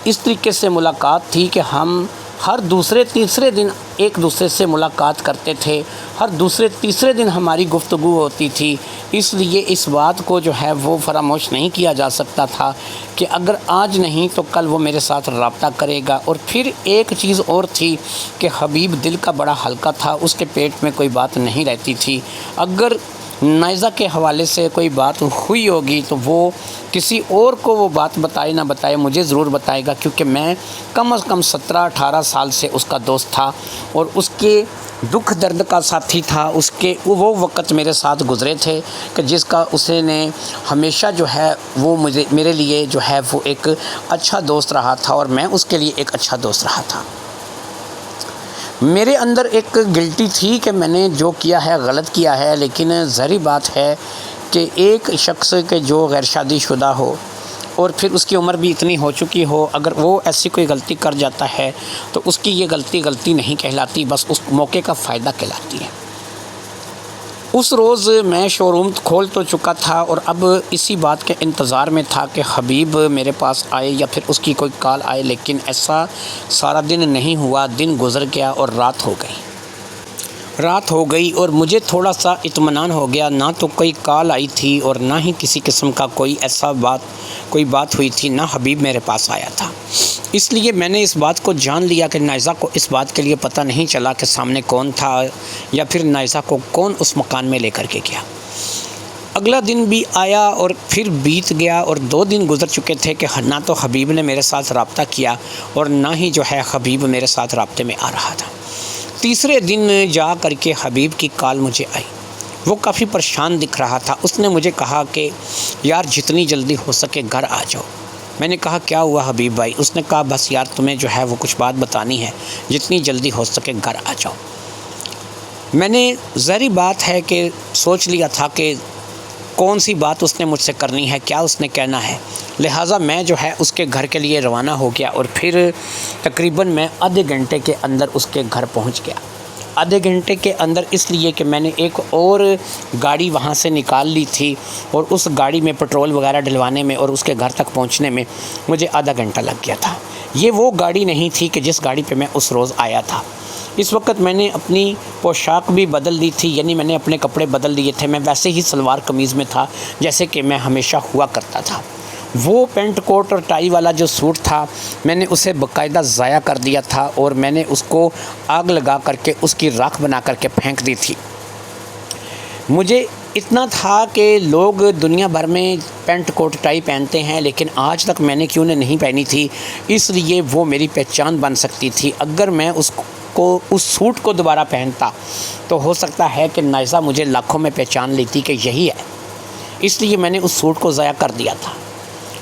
اس طریقے سے ملاقات تھی کہ ہم ہر دوسرے تیسرے دن ایک دوسرے سے ملاقات کرتے تھے، ہر دوسرے تیسرے دن ہماری گفتگو ہوتی تھی۔ اس لیے اس بات کو جو ہے وہ فراموش نہیں کیا جا سکتا تھا کہ اگر آج نہیں تو کل وہ میرے ساتھ رابطہ کرے گا۔ اور پھر ایک چیز اور تھی کہ حبیب دل کا بڑا ہلکا تھا، اس کے پیٹ میں کوئی بات نہیں رہتی تھی۔ اگر نائزہ کے حوالے سے کوئی بات ہوئی ہوگی تو وہ کسی اور کو وہ بات بتائے نہ بتائے، مجھے ضرور بتائے گا، کیونکہ میں کم از کم 17-18 سال سے اس کا دوست تھا اور اس کے دکھ درد کا ساتھی تھا۔ اس کے وہ وقت میرے ساتھ گزرے تھے کہ جس کا اسے نے ہمیشہ جو ہے وہ میرے لیے جو ہے وہ ایک اچھا دوست رہا تھا اور میں اس کے لیے ایک اچھا دوست رہا تھا۔ میرے اندر ایک گلٹی تھی کہ میں نے جو کیا ہے غلط کیا ہے، لیکن ظاہری بات ہے کہ ایک شخص کے جو غیر شادی شدہ ہو اور پھر اس کی عمر بھی اتنی ہو چکی ہو، اگر وہ ایسی کوئی غلطی کر جاتا ہے تو اس کی یہ غلطی نہیں کہلاتی، بس اس موقع کا فائدہ کہلاتی ہے۔ اس روز میں شو روم کھول تو چکا تھا اور اب اسی بات کے انتظار میں تھا کہ حبیب میرے پاس آئے یا پھر اس کی کوئی کال آئے، لیکن ایسا سارا دن نہیں ہوا۔ دن گزر گیا اور رات ہو گئی اور مجھے تھوڑا سا اطمینان ہو گیا۔ نہ تو کوئی کال آئی تھی اور نہ ہی کسی قسم کا کوئی بات ہوئی تھی، نہ حبیب میرے پاس آیا تھا۔ اس لیے میں نے اس بات کو جان لیا کہ نائزہ کو اس بات کے لیے پتہ نہیں چلا کہ سامنے کون تھا یا پھر نائزہ کو کون اس مکان میں لے کر کے گیا۔ اگلا دن بھی آیا اور پھر بیت گیا اور 2 دن گزر چکے تھے کہ نہ تو حبیب نے میرے ساتھ رابطہ کیا اور نہ ہی جو ہے حبیب میرے ساتھ رابطے میں آ رہا تھا۔ تیسرے دن جا کر کے حبیب کی کال مجھے آئی۔ وہ کافی پریشان دکھ رہا تھا۔ اس نے مجھے کہا کہ یار جتنی جلدی ہو سکے گھر آ جاؤ۔ میں نے کہا کیا ہوا حبیب بھائی؟ اس نے کہا بس یار تمہیں جو ہے وہ کچھ بات بتانی ہے، جتنی جلدی ہو سکے گھر آ جاؤ۔ میں نے ظاہری بات ہے کہ سوچ لیا تھا کہ کون سی بات اس نے مجھ سے کرنی ہے، کیا اس نے کہنا ہے، لہٰذا میں جو ہے اس کے گھر کے لیے روانہ ہو گیا اور پھر تقریباً میں آدھے گھنٹے کے اندر اس کے گھر پہنچ گیا۔ آدھے گھنٹے کے اندر اس لیے کہ میں نے ایک اور گاڑی وہاں سے نکال لی تھی اور اس گاڑی میں پٹرول وغیرہ ڈلوانے میں اور اس کے گھر تک پہنچنے میں مجھے آدھا گھنٹہ لگ گیا تھا۔ یہ وہ گاڑی نہیں تھی کہ جس گاڑی پہ میں اس روز آیا تھا۔ اس وقت میں نے اپنی پوشاک بھی بدل دی تھی، یعنی میں نے اپنے کپڑے بدل دیے تھے۔ میں ویسے ہی سلوار قمیض میں تھا جیسے کہ میں ہمیشہ ہوا کرتا تھا۔ وہ پینٹ کوٹ اور ٹائی والا جو سوٹ تھا میں نے اسے باقاعدہ ضائع کر دیا تھا اور میں نے اس کو آگ لگا کر کے اس کی راکھ بنا کر کے پھینک دی تھی۔ مجھے اتنا تھا کہ لوگ دنیا بھر میں پینٹ کوٹ ٹائی پہنتے ہیں، لیکن آج تک میں نے کیوں نہیں پہنی تھی، اس لیے وہ میری پہچان بن سکتی تھی۔ اگر میں اس سوٹ کو دوبارہ پہنتا تو ہو سکتا ہے کہ نائزہ مجھے لاکھوں میں پہچان لیتی کہ یہی ہے، اس لیے میں نے اس سوٹ کو ضائع کر دیا تھا۔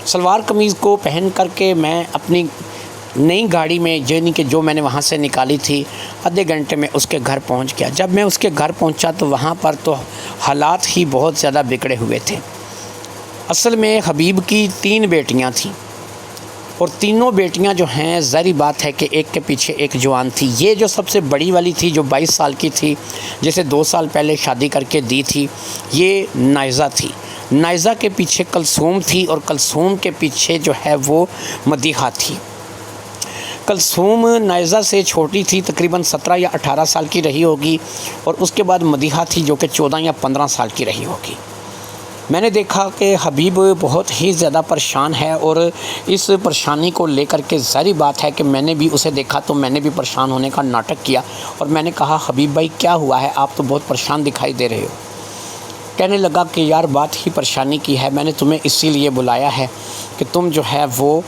سلوار قمیض کو پہن کر کے میں اپنی نئی گاڑی میں یعنی کہ جو میں نے وہاں سے نکالی تھی آدھے گھنٹے میں اس کے گھر پہنچ گیا۔ جب میں اس کے گھر پہنچا تو وہاں پر تو حالات ہی بہت زیادہ بگڑے ہوئے تھے۔ اصل میں حبیب کی 3 بیٹیاں تھیں اور تینوں بیٹیاں جو ہیں ظاہری بات ہے کہ ایک کے پیچھے ایک جوان تھی۔ یہ جو سب سے بڑی والی تھی جو 22 سال کی تھی، جسے 2 سال پہلے شادی کر کے دی تھی، یہ نائزہ تھی۔ نائزہ کے پیچھے کلثوم تھی اور کلثوم کے پیچھے جو ہے وہ مدیحہ تھی۔ کلثوم نائزہ سے چھوٹی تھی، تقریباً 17 یا 18 سال کی رہی ہوگی، اور اس کے بعد مدیحہ تھی جو کہ 14 یا 15 سال کی رہی ہوگی۔ میں نے دیکھا کہ حبیب بہت ہی زیادہ پریشان ہے اور اس پریشانی کو لے کر کے ظاہری بات ہے کہ میں نے بھی اسے دیکھا تو میں نے بھی پریشان ہونے کا ناٹک کیا اور میں نے کہا حبیب بھائی کیا ہوا ہے، آپ تو بہت پریشان دکھائی دے رہے ہو۔ کہنے لگا کہ یار بات ہی پریشانی کی ہے، میں نے تمہیں اسی لیے بلایا ہے کہ تم جو ہے وہ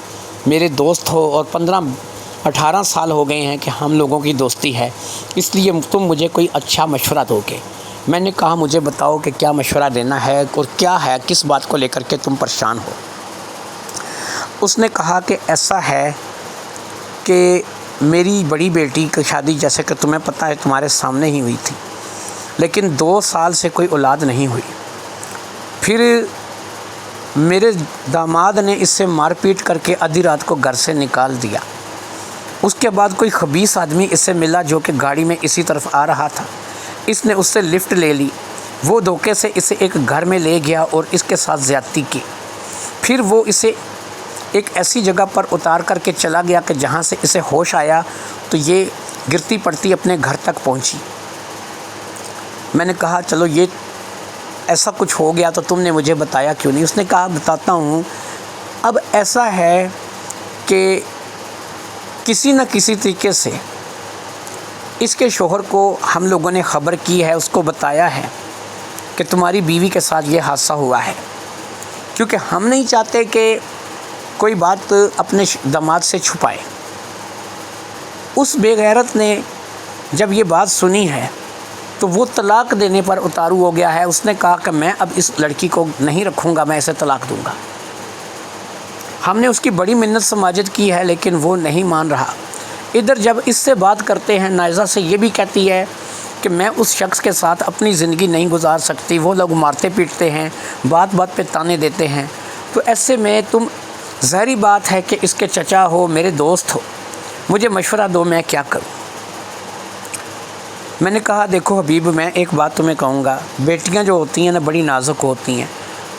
میرے دوست ہو اور 15-18 سال ہو گئے ہیں کہ ہم لوگوں کی دوستی ہے، اس لیے تم مجھے کوئی اچھا مشورہ دو گے۔ میں نے کہا مجھے بتاؤ کہ کیا مشورہ دینا ہے اور کیا ہے، کس بات کو لے کر کے تم پریشان ہو۔ اس نے کہا کہ ایسا ہے کہ میری بڑی بیٹی کی شادی جیسے کہ تمہیں پتہ ہے تمہارے سامنے ہی ہوئی تھی، لیکن 2 سال سے کوئی اولاد نہیں ہوئی۔ پھر میرے داماد نے اس سے مار پیٹ کر کے آدھی رات کو گھر سے نکال دیا۔ اس کے بعد کوئی خبیث آدمی اس سے ملا جو کہ گاڑی میں اسی طرف آ رہا تھا۔ اس نے اس سے لفٹ لے لی، وہ دھوکے سے اسے ایک گھر میں لے گیا اور اس کے ساتھ زیادتی کی۔ پھر وہ اسے ایک ایسی جگہ پر اتار کر کے چلا گیا کہ جہاں سے اسے ہوش آیا تو یہ گرتی پڑتی اپنے گھر تک پہنچی۔ میں نے کہا چلو یہ ایسا کچھ ہو گیا تو تم نے مجھے بتایا کیوں نہیں؟ اس نے کہا بتاتا ہوں۔ اب ایسا ہے کہ کسی نہ کسی طریقے سے اس کے شوہر کو ہم لوگوں نے خبر کی ہے، اس کو بتایا ہے کہ تمہاری بیوی کے ساتھ یہ حادثہ ہوا ہے، کیونکہ ہم نہیں چاہتے کہ کوئی بات اپنے داماد سے چھپائے۔ اس بے غیرت نے جب یہ بات سنی ہے تو وہ طلاق دینے پر اتارو ہو گیا ہے۔ اس نے کہا کہ میں اب اس لڑکی کو نہیں رکھوں گا، میں اسے طلاق دوں گا۔ ہم نے اس کی بڑی منت سماجت کی ہے لیکن وہ نہیں مان رہا۔ ادھر جب اس سے بات کرتے ہیں، نائزہ سے یہ بھی کہتی ہے کہ میں اس شخص کے ساتھ اپنی زندگی نہیں گزار سکتی، وہ لوگ مارتے پیٹتے ہیں، بات بات پہ تانے دیتے ہیں، تو ایسے میں تم ظاہری بات ہے کہ اس کے چچا ہو، میرے دوست ہو، مجھے مشورہ دو میں کیا کروں۔ میں نے کہا دیکھو حبیب، میں ایک بات تمہیں کہوں گا، بیٹیاں جو ہوتی ہیں نا بڑی نازک ہوتی ہیں۔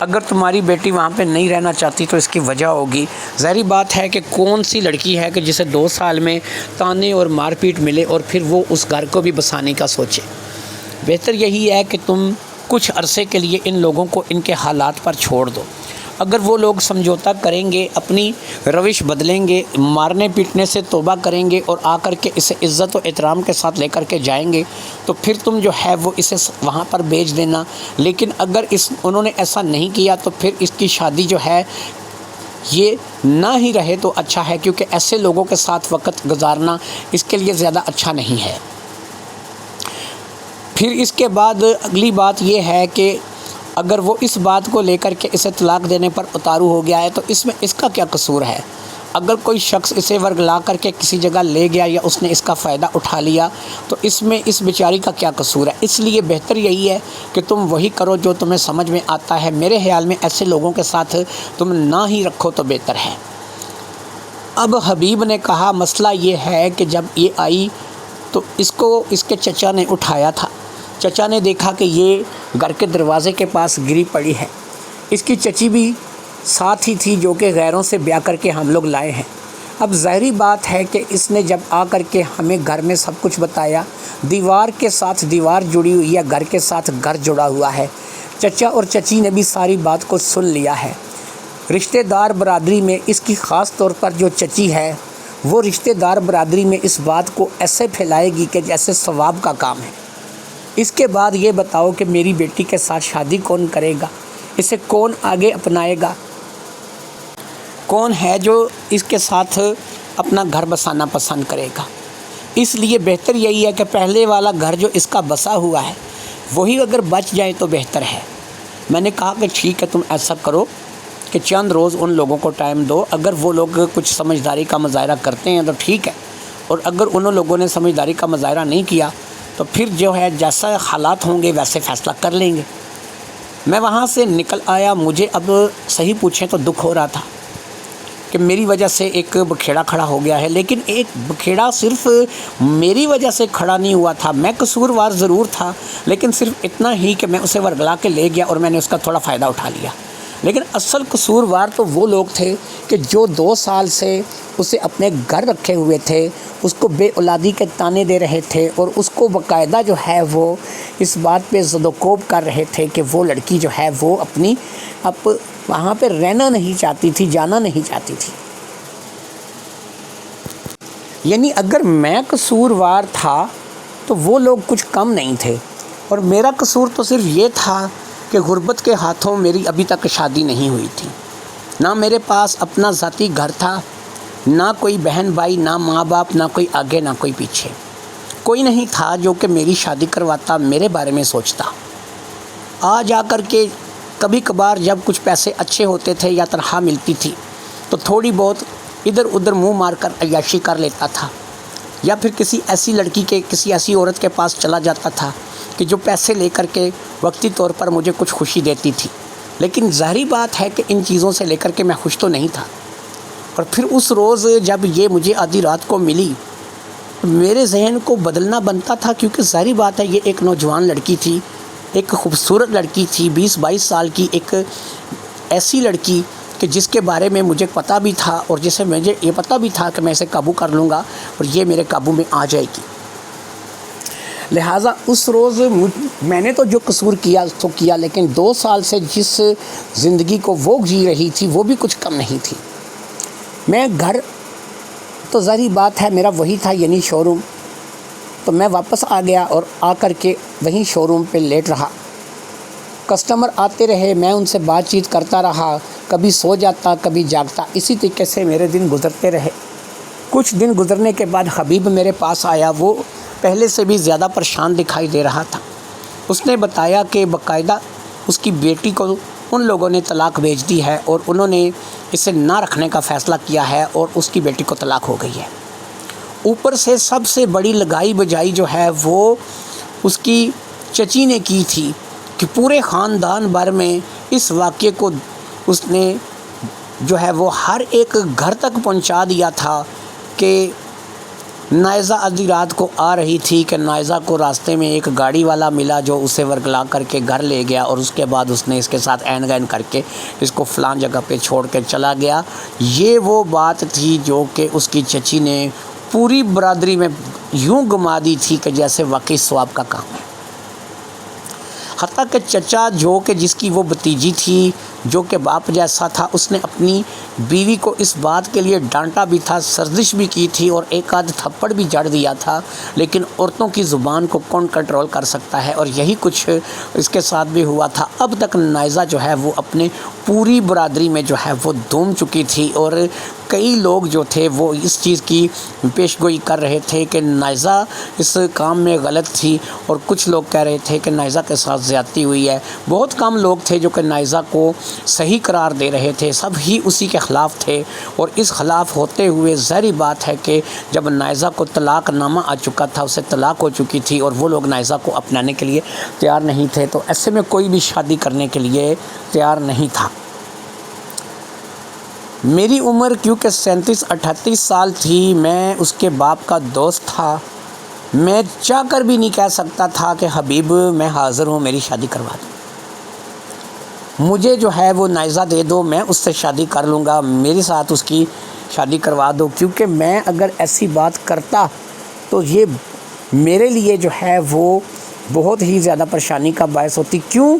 اگر تمہاری بیٹی وہاں پہ نہیں رہنا چاہتی تو اس کی وجہ ہوگی۔ ظاہری بات ہے کہ کون سی لڑکی ہے کہ جسے 2 سال میں تانے اور مار پیٹ ملے اور پھر وہ اس گھر کو بھی بسانے کا سوچے۔ بہتر یہی ہے کہ تم کچھ عرصے کے لیے ان لوگوں کو ان کے حالات پر چھوڑ دو۔ اگر وہ لوگ سمجھوتا کریں گے، اپنی روش بدلیں گے، مارنے پیٹنے سے توبہ کریں گے اور آ کر کے اسے عزت و احترام کے ساتھ لے کر کے جائیں گے تو پھر تم جو ہے وہ اسے وہاں پر بھیج دینا۔ لیکن اگر انہوں نے ایسا نہیں کیا تو پھر اس کی شادی جو ہے یہ نہ ہی رہے تو اچھا ہے، کیونکہ ایسے لوگوں کے ساتھ وقت گزارنا اس کے لیے زیادہ اچھا نہیں ہے۔ پھر اس کے بعد اگلی بات یہ ہے کہ اگر وہ اس بات کو لے کر کے اسے طلاق دینے پر اتارو ہو گیا ہے تو اس میں اس کا کیا قصور ہے؟ اگر کوئی شخص اسے ورگلا کر کے کسی جگہ لے گیا یا اس نے اس کا فائدہ اٹھا لیا تو اس میں اس بیچاری کا کیا قصور ہے؟ اس لیے بہتر یہی ہے کہ تم وہی کرو جو تمہیں سمجھ میں آتا ہے۔ میرے خیال میں ایسے لوگوں کے ساتھ تم نہ ہی رکھو تو بہتر ہے۔ اب حبیب نے کہا مسئلہ یہ ہے کہ جب یہ آئی تو اس کو اس کے چچا نے اٹھایا تھا۔ چچا نے دیکھا کہ یہ گھر کے دروازے کے پاس گری پڑی ہے۔ اس کی چچی بھی ساتھ ہی تھی جو کہ غیروں سے بیاہ کر کے ہم لوگ لائے ہیں۔ اب ظاہری بات ہے کہ اس نے جب آ کر کے ہمیں گھر میں سب کچھ بتایا، دیوار کے ساتھ دیوار جڑی ہوئی ہے، گھر کے ساتھ گھر جڑا ہوا ہے۔ چچا اور چچی نے بھی ساری بات کو سن لیا ہے۔ رشتہ دار برادری میں اس کی خاص طور پر جو چچی ہے وہ رشتہ دار برادری میں اس بات کو ایسے پھیلائے گی کہ جیسے ثواب کا کام ہے۔ اس کے بعد یہ بتاؤ کہ میری بیٹی کے ساتھ شادی کون کرے گا؟ اسے کون آگے اپنائے گا؟ کون ہے جو اس کے ساتھ اپنا گھر بسانا پسند کرے گا؟ اس لیے بہتر یہی ہے کہ پہلے والا گھر جو اس کا بسا ہوا ہے وہی اگر بچ جائے تو بہتر ہے۔ میں نے کہا کہ ٹھیک ہے، تم ایسا کرو کہ چند روز ان لوگوں کو ٹائم دو، اگر وہ لوگ کچھ سمجھداری کا مظاہرہ کرتے ہیں تو ٹھیک ہے، اور اگر انہوں لوگوں نے سمجھداری کا مظاہرہ نہیں کیا تو پھر جو ہے جیسا حالات ہوں گے ویسے فیصلہ کر لیں گے۔ میں وہاں سے نکل آیا۔ مجھے اب صحیح پوچھیں تو دکھ ہو رہا تھا کہ میری وجہ سے ایک بکھیڑا کھڑا ہو گیا ہے، لیکن ایک بکھیڑا صرف میری وجہ سے کھڑا نہیں ہوا تھا، میں قصوروار ضرور تھا، لیکن صرف اتنا ہی کہ میں اسے ورگلا کے لے گیا اور میں نے اس کا تھوڑا فائدہ اٹھا لیا۔ لیکن اصل قصوروار تو وہ لوگ تھے کہ جو 2 سال سے اسے اپنے گھر رکھے ہوئے تھے، اس کو بے اولادی کے تانے دے رہے تھے اور اس کو باقاعدہ جو ہے وہ اس بات پہ زد و کوب کر رہے تھے کہ وہ لڑکی جو ہے وہ اپنی اب وہاں پہ رہنا نہیں چاہتی تھی، جانا نہیں چاہتی تھی۔ یعنی اگر میں قصوروار تھا تو وہ لوگ کچھ کم نہیں تھے، اور میرا قصور تو صرف یہ تھا کہ غربت کے ہاتھوں میری ابھی تک شادی نہیں ہوئی تھی، نہ میرے پاس اپنا ذاتی گھر تھا، نہ کوئی بہن بھائی، نہ ماں باپ، نہ کوئی آگے نہ کوئی پیچھے، کوئی نہیں تھا جو کہ میری شادی کرواتا، میرے بارے میں سوچتا۔ آ جا کر کے کبھی کبھار جب کچھ پیسے اچھے ہوتے تھے یا تنخواہ ملتی تھی تو تھوڑی بہت ادھر ادھر منہ مار کر عیاشی کر لیتا تھا، یا پھر کسی ایسی لڑکی کے، کسی ایسی عورت کے پاس چلا جاتا تھا کہ جو پیسے لے کر کے وقتی طور پر مجھے کچھ خوشی دیتی تھی۔ لیکن ظاہری بات ہے کہ ان چیزوں سے لے کر کے میں خوش تو نہیں تھا۔ اور پھر اس روز جب یہ مجھے آدھی رات کو ملی میرے ذہن کو بدلنا بنتا تھا، کیونکہ ظاہری بات ہے یہ ایک نوجوان لڑکی تھی، ایک خوبصورت لڑکی تھی، 20-22 سال کی، ایک ایسی لڑکی کہ جس کے بارے میں مجھے پتہ بھی تھا اور جسے مجھے یہ پتہ بھی تھا کہ میں اسے قابو کر لوں گا اور یہ میرے قابو میں آ جائے گی۔ لہٰذا اس روز میں نے تو جو قصور کیا تو کیا، لیکن 2 سال سے جس زندگی کو وہ جی رہی تھی وہ بھی کچھ کم نہیں تھی۔ میں گھر تو ظاہری بات ہے میرا وہی تھا، یعنی شو روم، تو میں واپس آ گیا اور آ کر کے وہیں شو روم پہ لیٹ رہا۔ کسٹمر آتے رہے، میں ان سے بات چیت کرتا رہا، کبھی سو جاتا کبھی جاگتا، اسی طریقے سے میرے دن گزرتے رہے۔ کچھ دن گزرنے کے بعد حبیب میرے پاس آیا، وہ پہلے سے بھی زیادہ پریشان دکھائی دے رہا تھا۔ اس نے بتایا کہ باقاعدہ اس کی بیٹی کو ان لوگوں نے طلاق بھیج دی ہے اور انہوں نے اسے نہ رکھنے کا فیصلہ کیا ہے اور اس کی بیٹی کو طلاق ہو گئی ہے۔ اوپر سے سب سے بڑی لگائی بجائی جو ہے وہ اس کی چچی نے کی تھی کہ پورے خاندان بھر میں اس واقعے کو اس نے جو ہے وہ ہر ایک گھر تک پہنچا دیا تھا کہ نائزہ آدھی رات کو آ رہی تھی کہ نائزہ کو راستے میں ایک گاڑی والا ملا جو اسے ورگلا کر کے گھر لے گیا اور اس کے بعد اس نے اس کے ساتھ این گین کر کے اس کو فلاں جگہ پہ چھوڑ کے چلا گیا۔ یہ وہ بات تھی جو کہ اس کی چچی نے پوری برادری میں یوں گما دی تھی کہ جیسے واقعی ثواب کا کام ہے۔ حتیٰ کہ چچا جو کہ جس کی وہ بھتیجی تھی، جو کہ باپ جیسا تھا، اس نے اپنی بیوی کو اس بات کے لیے ڈانٹا بھی تھا، سرزش بھی کی تھی اور ایک آدھ تھپڑ بھی جڑ دیا تھا، لیکن عورتوں کی زبان کو کون کنٹرول کر سکتا ہے، اور یہی کچھ اس کے ساتھ بھی ہوا تھا۔ اب تک نائزہ جو ہے وہ اپنے پوری برادری میں جو ہے وہ دھوم چکی تھی اور کئی لوگ جو تھے وہ اس چیز کی پیش گوئی کر رہے تھے کہ نائزہ اس کام میں غلط تھی، اور کچھ لوگ کہہ رہے تھے کہ نائزہ کے ساتھ زیادتی ہوئی ہے۔ بہت کم لوگ تھے جو کہ نائزہ کو صحیح قرار دے رہے تھے، سب ہی اسی کے خلاف تھے، اور اس خلاف ہوتے ہوئے ظاہری بات ہے کہ جب نائزہ کو طلاق نامہ آ چکا تھا، اسے طلاق ہو چکی تھی اور وہ لوگ نائزہ کو اپنانے کے لیے تیار نہیں تھے، تو ایسے میں کوئی بھی شادی کرنے کے لیے تیار نہیں تھا۔ میری عمر کیونکہ 37-38 سال تھی، میں اس کے باپ کا دوست تھا، میں چاہ کر بھی نہیں کہہ سکتا تھا کہ حبیب میں حاضر ہوں، میری شادی کروا دو، مجھے جو ہے وہ نائزہ دے دو، میں اس سے شادی کر لوں گا، میرے ساتھ اس کی شادی کروا دو، کیونکہ میں اگر ایسی بات کرتا تو یہ میرے لیے جو ہے وہ بہت ہی زیادہ پریشانی کا باعث ہوتی۔ کیوں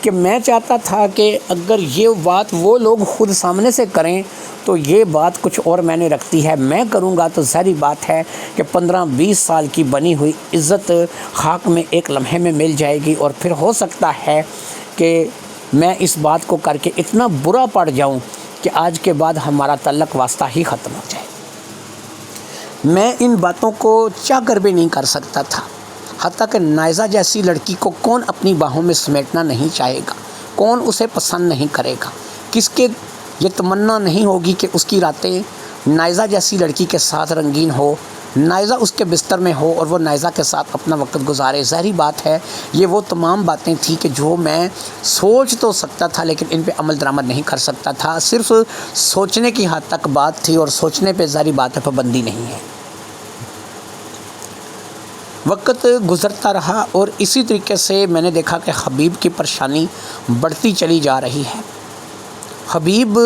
کہ میں چاہتا تھا کہ اگر یہ بات وہ لوگ خود سامنے سے کریں تو یہ بات کچھ اور میں نے رکھتی ہے، میں کروں گا تو ظاہری بات ہے کہ 15-20 سال کی بنی ہوئی عزت خاک میں ایک لمحے میں مل جائے گی، اور پھر ہو سکتا ہے کہ میں اس بات کو کر کے اتنا برا پڑ جاؤں کہ آج کے بعد ہمارا تعلق واسطہ ہی ختم ہو جائے۔ میں ان باتوں کو چاہ کر بھی نہیں کر سکتا تھا، حتیٰ کہ نائزہ جیسی لڑکی کو کون اپنی باہوں میں سمیٹنا نہیں چاہے گا، کون اسے پسند نہیں کرے گا، کس کے یہ تمنا نہیں ہوگی کہ اس کی راتیں نائزہ جیسی لڑکی کے ساتھ رنگین ہو، نائزہ اس کے بستر میں ہو اور وہ نائزہ کے ساتھ اپنا وقت گزارے۔ ظاہری بات ہے یہ وہ تمام باتیں تھیں کہ جو میں سوچ تو سکتا تھا لیکن ان پہ عمل درآمد نہیں کر سکتا تھا، صرف سوچنے کی حد تک بات تھی، اور سوچنے پہ ظاہری بات ہے پابندی نہیں ہے۔ وقت گزرتا رہا اور اسی طریقے سے میں نے دیکھا کہ حبیب کی پریشانی بڑھتی چلی جا رہی ہے۔ حبیب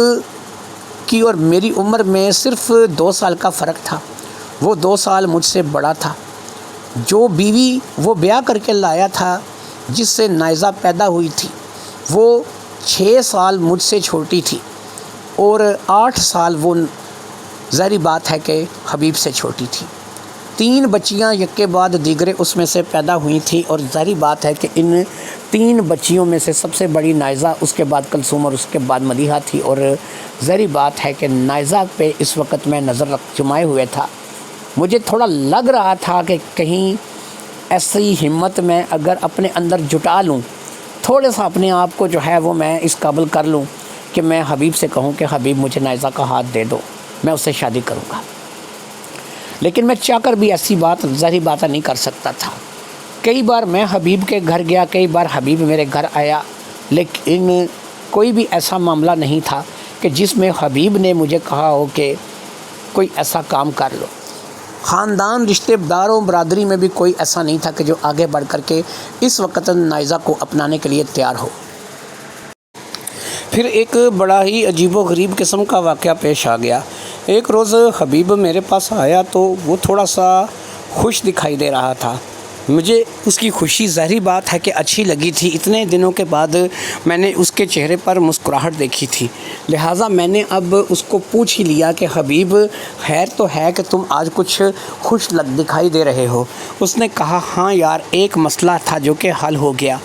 کی اور میری عمر میں صرف 2 سال کا فرق تھا، وہ 2 سال مجھ سے بڑا تھا۔ جو بیوی وہ بیاہ کر کے لایا تھا جس سے نائزہ پیدا ہوئی تھی، وہ 6 سال مجھ سے چھوٹی تھی، اور 8 سال وہ ظاہری بات ہے کہ حبیب سے چھوٹی تھی۔ 3 بچیاں یک کے بعد دیگرے اس میں سے پیدا ہوئی تھیں، اور ظاہری بات ہے کہ ان 3 بچیوں میں سے سب سے بڑی نائزہ، اس کے بعد کلثوم اور اس کے بعد مدیحہ تھی، اور ظاہری بات ہے کہ نائزہ پہ اس وقت میں نظر جمائے ہوئے تھا۔ مجھے تھوڑا لگ رہا تھا کہ کہیں ایسی ہمت میں اگر اپنے اندر جٹا لوں، تھوڑا سا اپنے آپ کو جو ہے وہ میں اس قابل کر لوں کہ میں حبیب سے کہوں کہ حبیب مجھے نائزہ کا ہاتھ دے دو، میں اس سے شادی کروں گا، لیکن میں چاہ کر بھی ایسی بات ظاہری بات نہیں کر سکتا تھا۔ کئی بار میں حبیب کے گھر گیا، کئی بار حبیب میرے گھر آیا، لیکن کوئی بھی ایسا معاملہ نہیں تھا کہ جس میں حبیب نے مجھے کہا ہو کہ کوئی ایسا کام کر لو۔ خاندان رشتے داروں برادری میں بھی کوئی ایسا نہیں تھا کہ جو آگے بڑھ کر کے اس وقت نائزہ کو اپنانے کے لیے تیار ہو۔ پھر ایک بڑا ہی عجیب و غریب قسم کا واقعہ پیش آ گیا۔ ایک روز حبیب میرے پاس آیا تو وہ تھوڑا سا خوش دکھائی دے رہا تھا۔ مجھے اس کی خوشی ظاہری بات ہے کہ اچھی لگی تھی، اتنے دنوں کے بعد میں نے اس کے چہرے پر مسکراہٹ دیکھی تھی، لہٰذا میں نے اب اس کو پوچھ ہی لیا کہ حبیب خیر تو ہے کہ تم آج کچھ خوش دکھائی دے رہے ہو؟ اس نے کہا ہاں یار، ایک مسئلہ تھا جو کہ حل ہو گیا،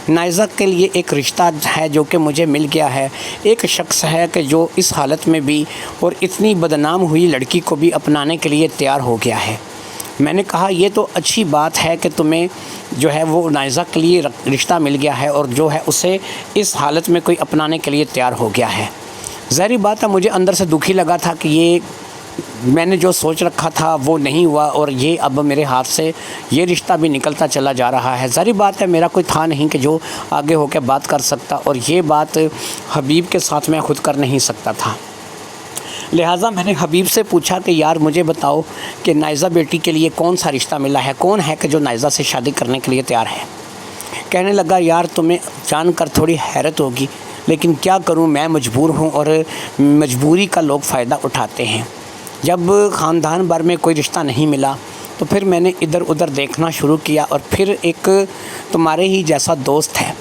نائزہ کے لیے ایک رشتہ ہے جو کہ مجھے مل گیا ہے، ایک شخص ہے کہ جو اس حالت میں بھی اور اتنی بدنام ہوئی لڑکی کو بھی اپنانے کے لیے تیار ہو گیا ہے۔ میں نے کہا یہ تو اچھی بات ہے کہ تمہیں جو ہے وہ نائزہ کے لیے رشتہ مل گیا ہے اور جو ہے اسے اس حالت میں کوئی اپنانے کے لیے تیار ہو گیا ہے۔ ظاہری بات ہے مجھے اندر سے دکھی لگا تھا کہ یہ میں نے جو سوچ رکھا تھا وہ نہیں ہوا اور یہ اب میرے ہاتھ سے یہ رشتہ بھی نکلتا چلا جا رہا ہے۔ ظاہری بات ہے میرا کوئی تھا نہیں کہ جو آگے ہو کے بات کر سکتا، اور یہ بات حبیب کے ساتھ میں خود کر نہیں سکتا تھا۔ لہٰذا میں نے حبیب سے پوچھا کہ یار مجھے بتاؤ کہ نائزہ بیٹی کے لیے کون سا رشتہ ملا ہے، کون ہے کہ جو نائزہ سے شادی کرنے کے لیے تیار ہے؟ کہنے لگا یار تمہیں جان کر تھوڑی حیرت ہوگی، لیکن کیا کروں، میں مجبور ہوں اور مجبوری کا لوگ فائدہ اٹھاتے ہیں۔ جب خاندان بھر میں کوئی رشتہ نہیں ملا تو پھر میں نے ادھر ادھر دیکھنا شروع کیا، اور پھر ایک تمہارے ہی جیسا دوست ہے،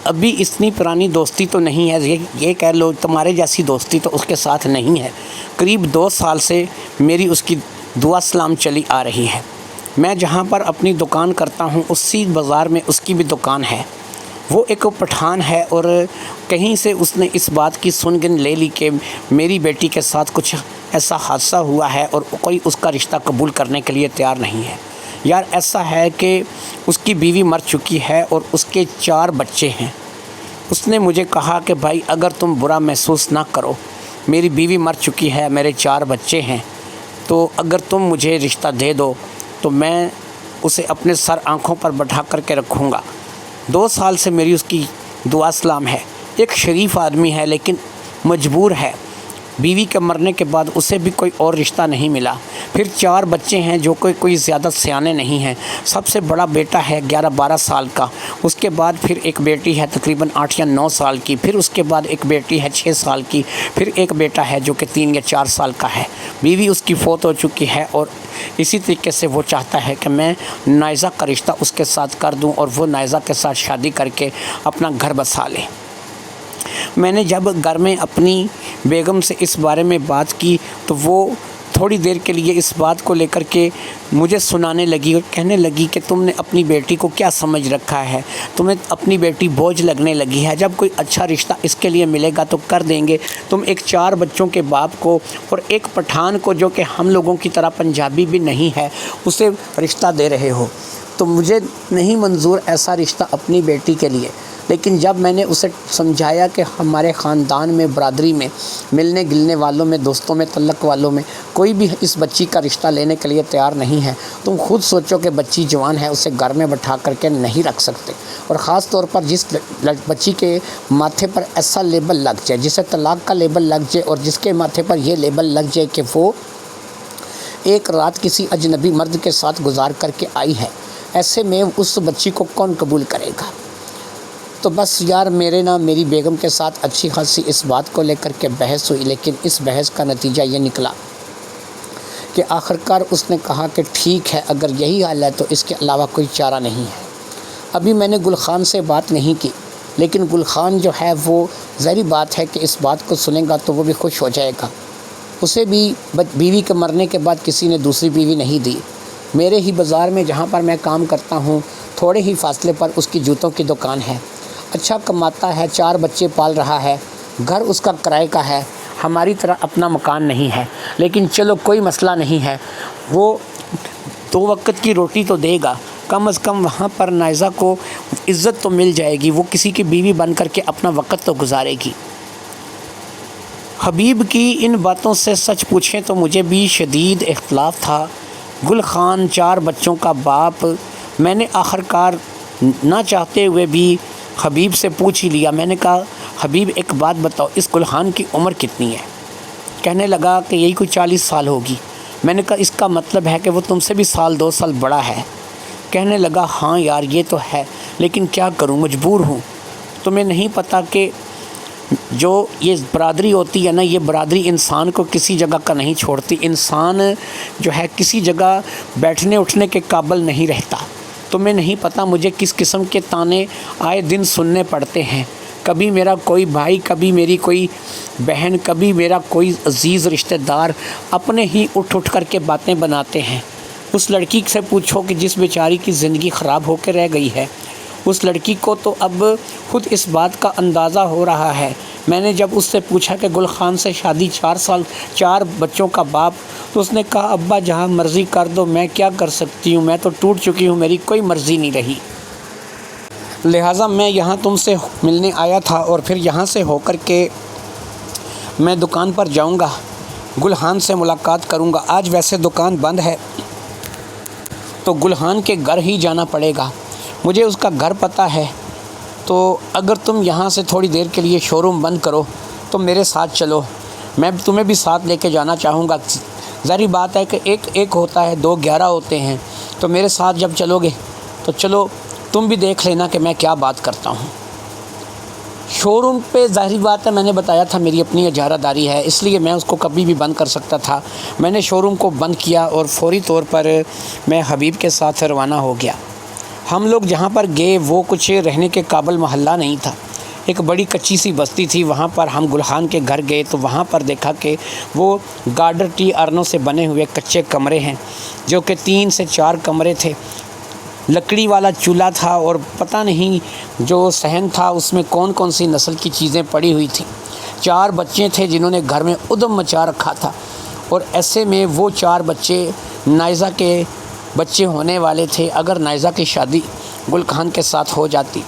ابھی اتنی پرانی دوستی تو نہیں ہے، یہ کہہ لو تمہارے جیسی دوستی تو اس کے ساتھ نہیں ہے، قریب 2 سال سے میری اس کی دعا سلام چلی آ رہی ہے۔ میں جہاں پر اپنی دکان کرتا ہوں اسی بازار میں اس کی بھی دکان ہے۔ وہ ایک پٹھان ہے اور کہیں سے اس نے اس بات کی سنگن لے لی کہ میری بیٹی کے ساتھ کچھ ایسا حادثہ ہوا ہے اور کوئی اس کا رشتہ قبول کرنے کے لیے تیار نہیں ہے۔ یار ایسا ہے کہ اس کی بیوی مر چکی ہے اور اس کے 4 بچے ہیں۔ اس نے مجھے کہا کہ بھائی اگر تم برا محسوس نہ کرو، میری بیوی مر چکی ہے، میرے 4 بچے ہیں، تو اگر تم مجھے رشتہ دے دو تو میں اسے اپنے سر آنکھوں پر بٹھا کر کے رکھوں گا۔ 2 سال سے میری اس کی دعا سلام ہے۔ ایک شریف آدمی ہے لیکن مجبور ہے، بیوی کے مرنے کے بعد اسے بھی کوئی اور رشتہ نہیں ملا۔ پھر 4 بچے ہیں جو کوئی زیادہ سیانے نہیں ہیں۔ سب سے بڑا بیٹا ہے 11-12 سال کا، اس کے بعد پھر ایک بیٹی ہے تقریباً 8 یا 9 سال کی، پھر اس کے بعد ایک بیٹی ہے 6 سال کی، پھر ایک بیٹا ہے جو کہ 3 یا 4 سال کا ہے۔ بیوی اس کی فوت ہو چکی ہے اور اسی طریقے سے وہ چاہتا ہے کہ میں نائزہ کا رشتہ اس کے ساتھ کر دوں اور وہ نائزہ کے ساتھ شادی کر کے اپنا گھر بسا لے۔ میں نے جب گھر میں اپنی بیگم سے اس بارے میں بات کی تو وہ تھوڑی دیر کے لیے اس بات کو لے کر کے مجھے سنانے لگی اور کہنے لگی کہ تم نے اپنی بیٹی کو کیا سمجھ رکھا ہے، تمہیں اپنی بیٹی بوجھ لگنے لگی ہے، جب کوئی اچھا رشتہ اس کے لیے ملے گا تو کر دیں گے، تم ایک 4 بچوں کے باپ کو اور ایک پٹھان کو جو کہ ہم لوگوں کی طرح پنجابی بھی نہیں ہے اسے رشتہ دے رہے ہو۔ تو مجھے نہیں منظور ایسا رشتہ اپنی بیٹی کے لیے، لیکن جب میں نے اسے سمجھایا کہ ہمارے خاندان میں، برادری میں، ملنے گلنے والوں میں، دوستوں میں، تعلق والوں میں کوئی بھی اس بچی کا رشتہ لینے کے لیے تیار نہیں ہے، تم خود سوچو کہ بچی جوان ہے، اسے گھر میں بٹھا کر کے نہیں رکھ سکتے، اور خاص طور پر جس بچی کے ماتھے پر ایسا لیبل لگ جائے، جسے طلاق کا لیبل لگ جائے اور جس کے ماتھے پر یہ لیبل لگ جائے کہ وہ ایک رات کسی اجنبی مرد کے ساتھ گزار کر کے آئی ہے، ایسے میں اس بچی کو کون قبول کرے گا؟ تو بس یار میری بیگم کے ساتھ اچھی خاصی اس بات کو لے کر کے بحث ہوئی، لیکن اس بحث کا نتیجہ یہ نکلا کہ آخرکار اس نے کہا کہ ٹھیک ہے، اگر یہی حال ہے تو اس کے علاوہ کوئی چارہ نہیں ہے۔ ابھی میں نے گل خان سے بات نہیں کی، لیکن گل خان جو ہے وہ ظاہری بات ہے کہ اس بات کو سنے گا تو وہ بھی خوش ہو جائے گا۔ اسے بھی بیوی کے مرنے کے بعد کسی نے دوسری بیوی نہیں دی۔ میرے ہی بازار میں جہاں پر میں کام کرتا ہوں تھوڑے ہی فاصلے پر اس کی جوتوں کی دکان ہے، اچھا کماتا ہے، 4 بچے پال رہا ہے، گھر اس کا کرائے کا ہے، ہماری طرح اپنا مکان نہیں ہے، لیکن چلو کوئی مسئلہ نہیں ہے، وہ 2 وقت کی روٹی تو دے گا، کم از کم وہاں پر نائزہ کو عزت تو مل جائے گی، وہ کسی کی بیوی بن کر کے اپنا وقت تو گزارے گی۔ حبیب کی ان باتوں سے سچ پوچھیں تو مجھے بھی شدید اختلاف تھا۔ گل خان 4 بچوں کا باپ، میں نے آخرکار نہ چاہتے ہوئے بھی حبیب سے پوچھ ہی لیا۔ میں نے کہا حبیب ایک بات بتاؤ، اس گل خان کی عمر کتنی ہے؟ کہنے لگا کہ یہی کوئی 40 سال ہوگی۔ میں نے کہا اس کا مطلب ہے کہ وہ تم سے بھی سال 2 سال بڑا ہے؟ کہنے لگا ہاں یار یہ تو ہے، لیکن کیا کروں، مجبور ہوں۔ تمہیں نہیں پتہ کہ جو یہ برادری ہوتی ہے نا، یہ برادری انسان کو کسی جگہ کا نہیں چھوڑتی۔ انسان جو ہے کسی جگہ بیٹھنے اٹھنے کے قابل نہیں رہتا۔ تمہیں نہیں پتہ مجھے کس قسم کے طعنے آئے دن سننے پڑتے ہیں۔ کبھی میرا کوئی بھائی، کبھی میری کوئی بہن، کبھی میرا کوئی عزیز رشتہ دار اپنے ہی اٹھ کر کے باتیں بناتے ہیں۔ اس لڑکی سے پوچھو کہ جس بیچاری کی زندگی خراب ہو کے رہ گئی ہے، اس لڑکی کو تو اب خود اس بات کا اندازہ ہو رہا ہے۔ میں نے جب اس سے پوچھا کہ گل خان سے شادی 4 بچوں کا باپ، تو اس نے کہا ابا جہاں مرضی کر دو، میں کیا کر سکتی ہوں، میں تو ٹوٹ چکی ہوں، میری کوئی مرضی نہیں رہی۔ لہٰذا میں یہاں تم سے ملنے آیا تھا، اور پھر یہاں سے ہو کر کے میں دکان پر جاؤں گا، گلحان سے ملاقات کروں گا۔ آج ویسے دکان بند ہے تو گلحان کے گھر ہی جانا پڑے گا، مجھے اس کا گھر پتہ ہے۔ تو اگر تم یہاں سے تھوڑی دیر کے لیے شو روم بند کرو تو میرے ساتھ چلو، میں تمہیں بھی ساتھ لے کے جانا چاہوں گا۔ ظاہری بات ہے کہ ایک ہوتا ہے، 2 11 ہوتے ہیں، تو میرے ساتھ جب چلو گے تو چلو تم بھی دیکھ لینا کہ میں کیا بات کرتا ہوں۔ شو روم پہ ظاہری بات ہے، میں نے بتایا تھا میری اپنی اجارہ داری ہے، اس لیے میں اس کو کبھی بھی بند کر سکتا تھا۔ میں نے شو روم کو بند کیا اور فوری طور پر میں حبیب کے ساتھ روانہ ہو گیا۔ ہم لوگ جہاں پر گئے وہ کچھ رہنے کے قابل محلہ نہیں تھا، ایک بڑی کچی سی بستی تھی۔ وہاں پر ہم گلحان کے گھر گئے تو وہاں پر دیکھا کہ وہ گارڈر ٹی ارنوں سے بنے ہوئے کچے کمرے ہیں، جو کہ 3 سے 4 کمرے تھے۔ لکڑی والا چولہا تھا، اور پتہ نہیں جو صحن تھا اس میں کون کون سی نسل کی چیزیں پڑی ہوئی تھیں۔ 4 بچے تھے جنہوں نے گھر میں ادم مچا رکھا تھا، اور ایسے میں وہ 4 بچے نائزہ کے بچے ہونے والے تھے اگر نائزہ کی شادی گل خان کے ساتھ ہو جاتی۔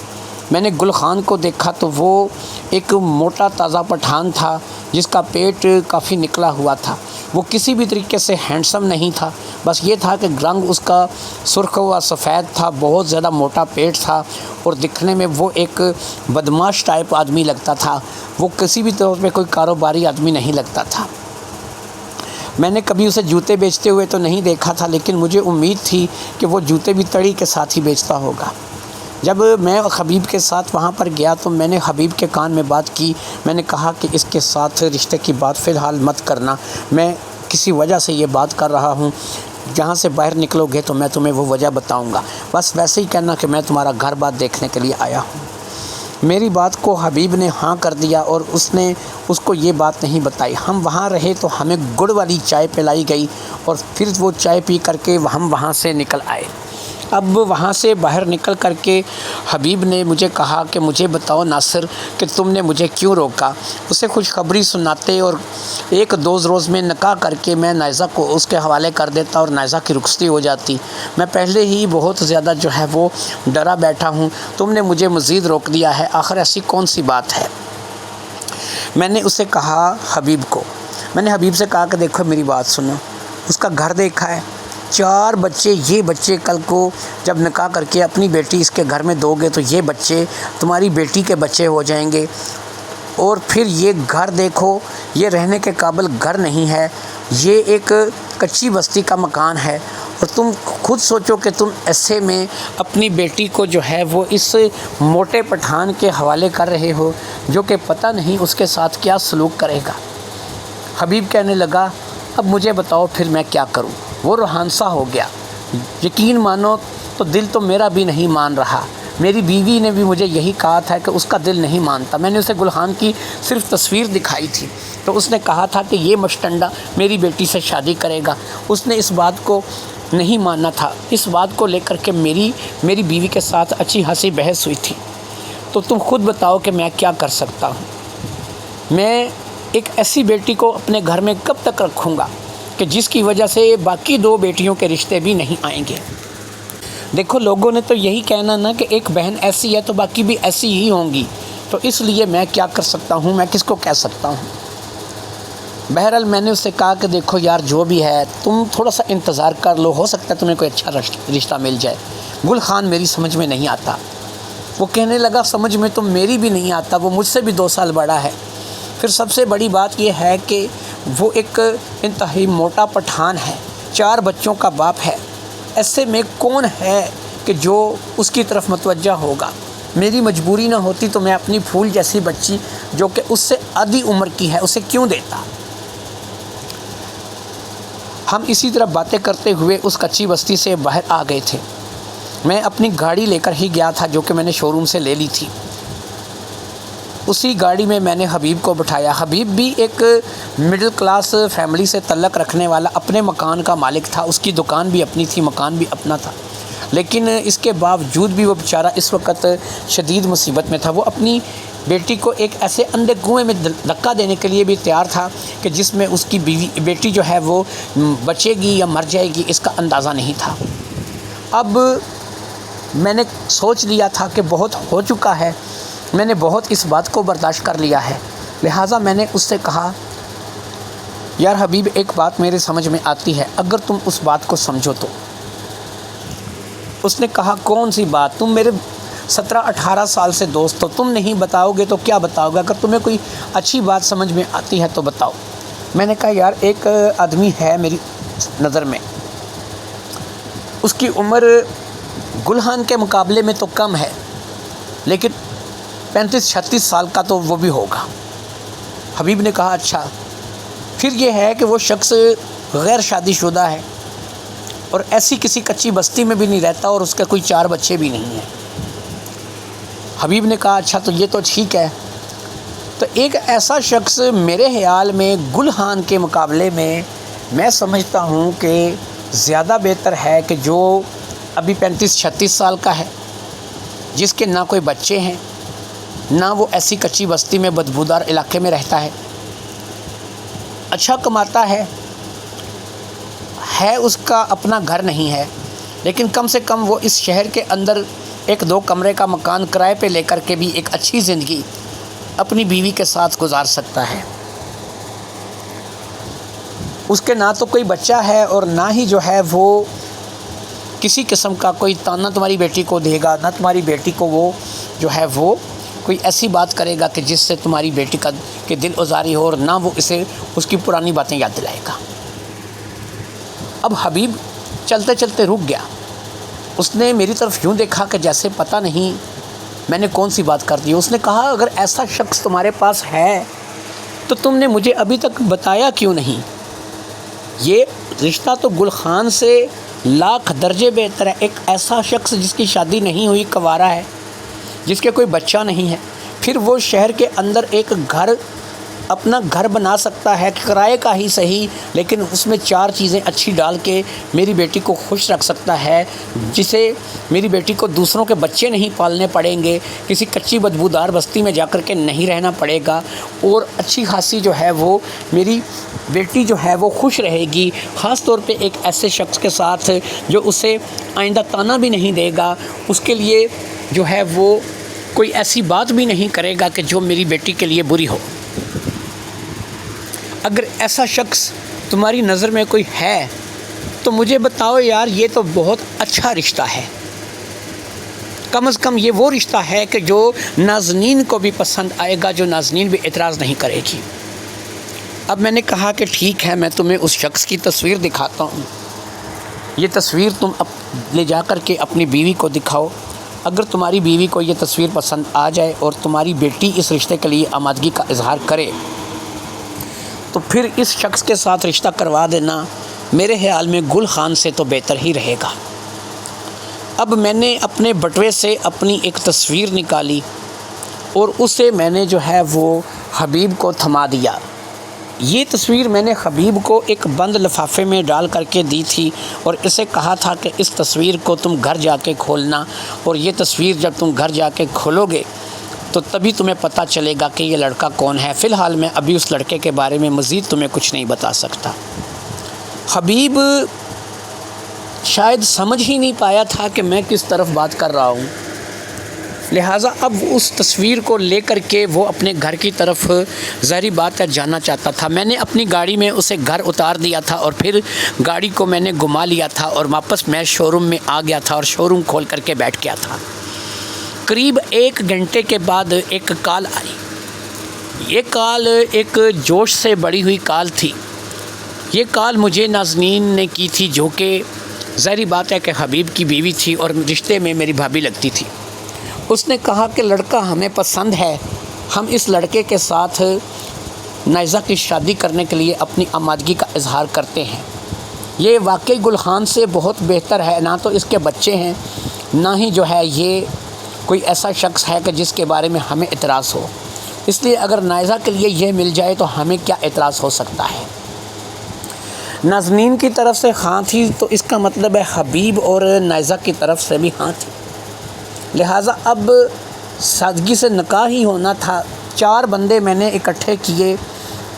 میں نے گل خان کو دیکھا تو وہ ایک موٹا تازہ پٹھان تھا جس کا پیٹ کافی نکلا ہوا تھا۔ وہ کسی بھی طریقے سے ہینڈسم نہیں تھا، بس یہ تھا کہ رنگ اس کا سرخ و سفید تھا، بہت زیادہ موٹا پیٹ تھا، اور دکھنے میں وہ ایک بدماش ٹائپ آدمی لگتا تھا۔ وہ کسی بھی طور پہ کوئی کاروباری آدمی نہیں لگتا تھا۔ میں نے کبھی اسے جوتے بیچتے ہوئے تو نہیں دیکھا تھا، لیکن مجھے امید تھی کہ وہ جوتے بھی تڑی کے ساتھ ہی بیچتا ہوگا۔ جب میں حبیب کے ساتھ وہاں پر گیا تو میں نے حبیب کے کان میں بات کی۔ میں نے کہا کہ اس کے ساتھ رشتے کی بات فی الحال مت کرنا، میں کسی وجہ سے یہ بات کر رہا ہوں، جہاں سے باہر نکلو گے تو میں تمہیں وہ وجہ بتاؤں گا، بس ویسے ہی کہنا کہ میں تمہارا گھر بار دیکھنے کے لیے آیا ہوں۔ میری بات کو حبیب نے ہاں کر دیا، اور اس نے اس کو یہ بات نہیں بتائی۔ ہم وہاں رہے تو ہمیں گڑ والی چائے پلائی گئی، اور پھر وہ چائے پی کر کے ہم وہاں سے نکل آئے۔ اب وہاں سے باہر نکل کر کے حبیب نے مجھے کہا کہ مجھے بتاؤ ناصر کہ تم نے مجھے کیوں روکا۔ اسے خوشخبری سناتے اور 1-2 روز میں نکاح کر کے میں نائزہ کو اس کے حوالے کر دیتا اور نائزہ کی رخصتی ہو جاتی۔ میں پہلے ہی بہت زیادہ جو ہے وہ ڈرا بیٹھا ہوں، تم نے مجھے مزید روک دیا ہے، آخر ایسی کون سی بات ہے؟ میں نے اسے کہا حبیب کو، میں نے حبیب سے کہا کہ دیکھو میری بات سنو، اس کا گھر دیکھا ہے، 4 بچے، یہ بچے کل کو جب نکاح کر کے اپنی بیٹی اس کے گھر میں دو گے تو یہ بچے تمہاری بیٹی کے بچے ہو جائیں گے، اور پھر یہ گھر دیکھو، یہ رہنے کے قابل گھر نہیں ہے، یہ ایک کچی بستی کا مکان ہے، اور تم خود سوچو کہ تم ایسے میں اپنی بیٹی کو جو ہے وہ اس موٹے پٹھان کے حوالے کر رہے ہو جو کہ پتہ نہیں اس کے ساتھ کیا سلوک کرے گا۔ حبیب کہنے لگا اب مجھے بتاؤ پھر میں کیا کروں۔ وہ روحانسا ہو گیا۔ یقین مانو تو دل تو میرا بھی نہیں مان رہا، میری بیوی نے بھی مجھے یہی کہا تھا کہ اس کا دل نہیں مانتا۔ میں نے اسے گلحان کی صرف تصویر دکھائی تھی تو اس نے کہا تھا کہ یہ مشٹنڈا میری بیٹی سے شادی کرے گا۔ اس نے اس بات کو نہیں ماننا تھا۔ اس بات کو لے کر کے میری بیوی کے ساتھ اچھی خاصی بحث ہوئی تھی۔ تو تم خود بتاؤ کہ میں کیا کر سکتا ہوں۔ میں ایک ایسی بیٹی کو اپنے گھر میں کب تک رکھوں گا کہ جس کی وجہ سے باقی 2 بیٹیوں کے رشتے بھی نہیں آئیں گے۔ دیکھو لوگوں نے تو یہی کہنا نا کہ ایک بہن ایسی ہے تو باقی بھی ایسی ہی ہوں گی، تو اس لیے میں کیا کر سکتا ہوں، میں کس کو کہہ سکتا ہوں۔ بہرحال میں نے اس سے کہا کہ دیکھو یار جو بھی ہے تم تھوڑا سا انتظار کر لو، ہو سکتا ہے تمہیں کوئی اچھا رشتہ مل جائے۔ گل خان میری سمجھ میں نہیں آتا۔ وہ کہنے لگا سمجھ میں تو میری بھی نہیں آتا، وہ مجھ سے بھی 2 سال بڑا ہے۔ پھر سب سے بڑی بات یہ ہے کہ وہ ایک انتہائی موٹا پٹھان ہے، 4 بچوں کا باپ ہے، ایسے میں کون ہے کہ جو اس کی طرف متوجہ ہوگا؟ میری مجبوری نہ ہوتی تو میں اپنی پھول جیسی بچی جو کہ اس سے آدھی عمر کی ہے اسے کیوں دیتا؟ ہم اسی طرح باتیں کرتے ہوئے اس کچی بستی سے باہر آ گئے تھے۔ میں اپنی گاڑی لے کر ہی گیا تھا جو کہ میں نے شو روم سے لے لی تھی۔ اسی گاڑی میں نے حبیب کو بٹھایا۔ حبیب بھی ایک مڈل کلاس فیملی سے تعلق رکھنے والا اپنے مکان کا مالک تھا، اس کی دکان بھی اپنی تھی، مکان بھی اپنا تھا، لیکن اس کے باوجود بھی وہ بیچارہ اس وقت شدید مصیبت میں تھا۔ وہ اپنی بیٹی کو ایک ایسے اندھے کنویں میں دھکا دینے کے لیے بھی تیار تھا کہ جس میں اس کی بیٹی جو ہے وہ بچے گی یا مر جائے گی اس کا اندازہ نہیں تھا۔ اب میں نے سوچ لیا تھا کہ بہت ہو چکا ہے، میں نے بہت اس بات کو برداشت کر لیا ہے، لہٰذا میں نے اس سے کہا یار حبیب ایک بات میرے سمجھ میں آتی ہے، اگر تم اس بات کو سمجھو تو۔ اس نے کہا کون سی بات؟ تم میرے 17-18 سال سے دوست ہو، تم نہیں بتاؤ گے تو کیا بتاؤ گے؟ اگر تمہیں کوئی اچھی بات سمجھ میں آتی ہے تو بتاؤ۔ میں نے کہا یار ایک آدمی ہے میری نظر میں، اس کی عمر گلہان کے مقابلے میں تو کم ہے، لیکن 35-36 سال کا تو وہ بھی ہوگا۔ حبیب نے کہا اچھا، پھر یہ ہے کہ وہ شخص غیر شادی شدہ ہے اور ایسی کسی کچی بستی میں بھی نہیں رہتا اور اس کے کوئی 4 بچے بھی نہیں ہیں۔ حبیب نے کہا اچھا تو یہ تو ٹھیک ہے، تو ایک ایسا شخص میرے خیال میں گلہان کے مقابلے میں سمجھتا ہوں کہ زیادہ بہتر ہے کہ جو ابھی 35-36 سال کا ہے، جس کے نہ کوئی بچے ہیں، نہ وہ ایسی کچی بستی میں بدبودار علاقے میں رہتا ہے، اچھا کماتا ہے اس کا اپنا گھر نہیں ہے، لیکن کم سے کم وہ اس شہر کے اندر 1-2 کمرے کا مکان کرائے پہ لے کر کے بھی ایک اچھی زندگی اپنی بیوی کے ساتھ گزار سکتا ہے۔ اس کے نہ تو کوئی بچہ ہے اور نہ ہی جو ہے وہ کسی قسم کا کوئی تانا تمہاری بیٹی کو دے گا، نہ تمہاری بیٹی کو وہ جو ہے وہ کوئی ایسی بات کرے گا کہ جس سے تمہاری بیٹی کے دل آزاری ہو، اور نہ وہ اسے اس کی پرانی باتیں یاد دلائے گا۔ اب حبیب چلتے چلتے رک گیا، اس نے میری طرف یوں دیکھا کہ جیسے پتہ نہیں میں نے کون سی بات کر دی۔ اس نے کہا اگر ایسا شخص تمہارے پاس ہے تو تم نے مجھے ابھی تک بتایا کیوں نہیں؟ یہ رشتہ تو گلخان سے لاکھ درجے بہتر ہے۔ ایک ایسا شخص جس کی شادی نہیں ہوئی، کنوارا ہے، جس کے کوئی بچہ نہیں ہے، پھر وہ شہر کے اندر ایک اپنا گھر بنا سکتا ہے، کرائے کا ہی صحیح، لیکن اس میں 4 چیزیں اچھی ڈال کے میری بیٹی کو خوش رکھ سکتا ہے، جسے میری بیٹی کو دوسروں کے بچے نہیں پالنے پڑیں گے، کسی کچی بدبودار بستی میں جا کر کے نہیں رہنا پڑے گا، اور اچھی خاصی جو ہے وہ میری بیٹی جو ہے وہ خوش رہے گی، خاص طور پہ ایک ایسے شخص کے ساتھ جو اسے آئندہ تانا بھی نہیں دے گا، اس کے لیے جو ہے وہ کوئی ایسی بات بھی نہیں کرے گا کہ جو میری بیٹی کے لیے بری ہو۔ اگر ایسا شخص تمہاری نظر میں کوئی ہے تو مجھے بتاؤ یار، یہ تو بہت اچھا رشتہ ہے، کم از کم یہ وہ رشتہ ہے کہ جو نازنین کو بھی پسند آئے گا، جو نازنین بھی اعتراض نہیں کرے گی۔ اب میں نے کہا کہ ٹھیک ہے، میں تمہیں اس شخص کی تصویر دکھاتا ہوں، یہ تصویر تم لے جا کر کے اپنی بیوی کو دکھاؤ، اگر تمہاری بیوی کو یہ تصویر پسند آ جائے اور تمہاری بیٹی اس رشتے کے لیے آمادگی کا اظہار کرے تو پھر اس شخص کے ساتھ رشتہ کروا دینا میرے خیال میں گل خان سے تو بہتر ہی رہے گا۔ اب میں نے اپنے بٹوے سے اپنی ایک تصویر نکالی اور اسے میں نے جو ہے وہ حبیب کو تھما دیا۔ یہ تصویر میں نے حبیب کو ایک بند لفافے میں ڈال کر کے دی تھی اور اسے کہا تھا کہ اس تصویر کو تم گھر جا کے کھولنا، اور یہ تصویر جب تم گھر جا کے کھولو گے تو تبھی تمہیں پتہ چلے گا کہ یہ لڑکا کون ہے۔ فی الحال میں ابھی اس لڑکے کے بارے میں مزید تمہیں کچھ نہیں بتا سکتا۔ حبیب شاید سمجھ ہی نہیں پایا تھا کہ میں کس طرف بات کر رہا ہوں، لہٰذا اب اس تصویر کو لے کر کے وہ اپنے گھر کی طرف ظاہری بات ہے جانا چاہتا تھا۔ میں نے اپنی گاڑی میں اسے گھر اتار دیا تھا اور پھر گاڑی کو میں نے گھما لیا تھا اور واپس میں شو روم میں آ گیا تھا اور شو روم کھول کر کے بیٹھ گیا تھا۔ قریب 1 گھنٹے کے بعد ایک کال آئی۔ یہ کال ایک جوش سے بڑی ہوئی کال تھی. یہ کال مجھے نازنین نے کی تھی، جو کہ ظاہری بات ہے کہ حبیب کی بیوی تھی اور رشتے میں میری بھابھی لگتی تھی. اس نے کہا کہ لڑکا ہمیں پسند ہے، ہم اس لڑکے کے ساتھ نائزہ کی شادی کرنے کے لیے اپنی آمادگی کا اظہار کرتے ہیں. یہ واقعی گل خان سے بہت بہتر ہے، نہ تو اس کے بچے ہیں، نہ ہی جو ہے یہ کوئی ایسا شخص ہے کہ جس کے بارے میں ہمیں اعتراض ہو. اس لیے اگر نائزہ کے لیے یہ مل جائے تو ہمیں کیا اعتراض ہو سکتا ہے. نازنین کی طرف سے ہاں تھی تو اس کا مطلب ہے حبیب اور نائزہ کی طرف سے بھی ہاں تھی. لہٰذا اب سادگی سے نکاح ہی ہونا تھا. 4 بندے میں نے اکٹھے کیے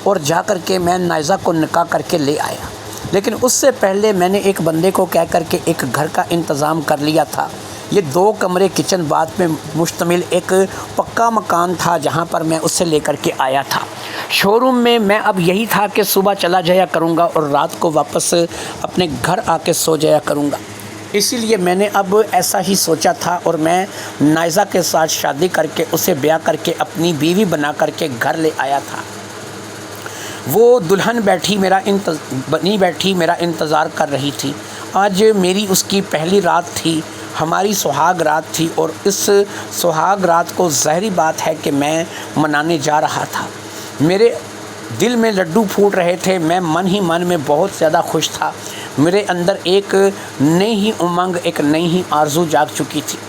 اور جا کر کے میں نائزہ کو نکاح کر کے لے آیا. لیکن اس سے پہلے میں نے ایک بندے کو کہہ کر کے ایک گھر کا انتظام کر لیا تھا. یہ 2 کمرے کچن باتھ میں مشتمل ایک پکا مکان تھا جہاں پر میں اسے لے کر کے آیا تھا. شو روم میں اب یہی تھا کہ صبح چلا جایا کروں گا اور رات کو واپس اپنے گھر آ کے سو جایا کروں گا. اسی لیے میں نے اب ایسا ہی سوچا تھا اور میں نائزہ کے ساتھ شادی کر کے اسے بیاہ کر کے اپنی بیوی بنا کر کے گھر لے آیا تھا. وہ دلہن بنی بیٹھی میرا انتظار کر رہی تھی. آج میری اس کی پہلی رات تھی، ہماری سہاگ رات تھی، اور اس سہاگ رات کو ظاہری بات ہے کہ میں منانے جا رہا تھا. میرے دل میں لڈو پھوٹ رہے تھے. میں من ہی من میں بہت زیادہ خوش تھا. میرے اندر ایک نئی ہی امنگ، ایک نئی ہی آرزو جاگ چکی تھی.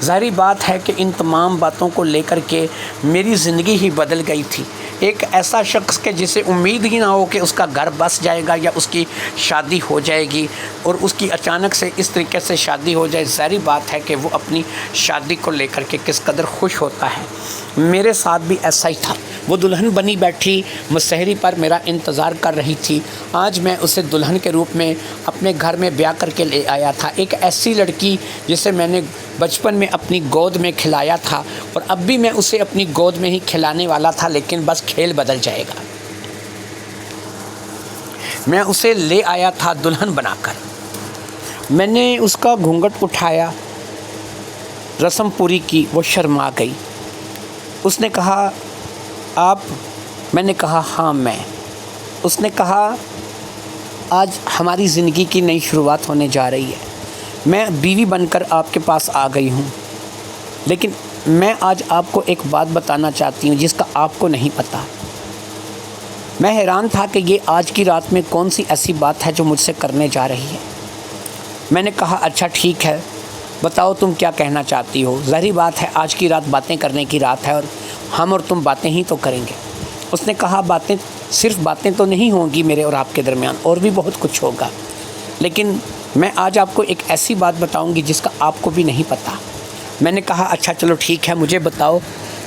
ظاہری بات ہے کہ ان تمام باتوں کو لے کر کے میری زندگی ہی بدل گئی تھی. ایک ایسا شخص کہ جسے امید ہی نہ ہو کہ اس کا گھر بس جائے گا یا اس کی شادی ہو جائے گی، اور اس کی اچانک سے اس طریقے سے شادی ہو جائے. ظاہری بات ہے کہ وہ اپنی شادی کو لے کر کے کس قدر خوش ہوتا ہے. میرے ساتھ بھی ایسا ہی تھا. وہ دلہن بنی بیٹھی مسحری پر میرا انتظار کر رہی تھی. آج میں اسے دلہن کے روپ میں اپنے گھر میں بیاہ کر کے لے آیا تھا. ایک ایسی لڑکی جسے میں نے بچپن میں اپنی گود میں کھلایا تھا، اور اب بھی میں اسے اپنی گود میں ہی کھلانے والا تھا، لیکن بس کھیل بدل جائے گا. میں اسے لے آیا تھا دلہن بنا کر. میں نے اس کا گھونگھٹ اٹھایا، رسم پوری کی. وہ شرما گئی. اس نے کہا آپ؟ میں نے کہا ہاں میں. اس نے کہا آج ہماری زندگی کی نئی شروعات ہونے جا رہی ہے. میں بیوی بن کر آپ کے پاس آ گئی ہوں، لیکن میں آج آپ کو ایک بات بتانا چاہتی ہوں جس کا آپ کو نہیں پتہ. میں حیران تھا کہ یہ آج کی رات میں کون سی ایسی بات ہے جو مجھ سے کرنے جا رہی ہے. میں نے کہا اچھا ٹھیک ہے، بتاؤ تم کیا کہنا چاہتی ہو. ظاہری بات ہے آج کی رات باتیں کرنے کی رات ہے، اور ہم اور تم باتیں ہی تو کریں گے. اس نے کہا صرف باتیں تو نہیں ہوں گی میرے اور آپ کے درمیان، اور بھی بہت کچھ ہوگا. لیکن میں آج آپ کو ایک ایسی بات بتاؤں گی جس کا آپ کو بھی نہیں پتہ. میں نے کہا اچھا چلو ٹھیک ہے، مجھے بتاؤ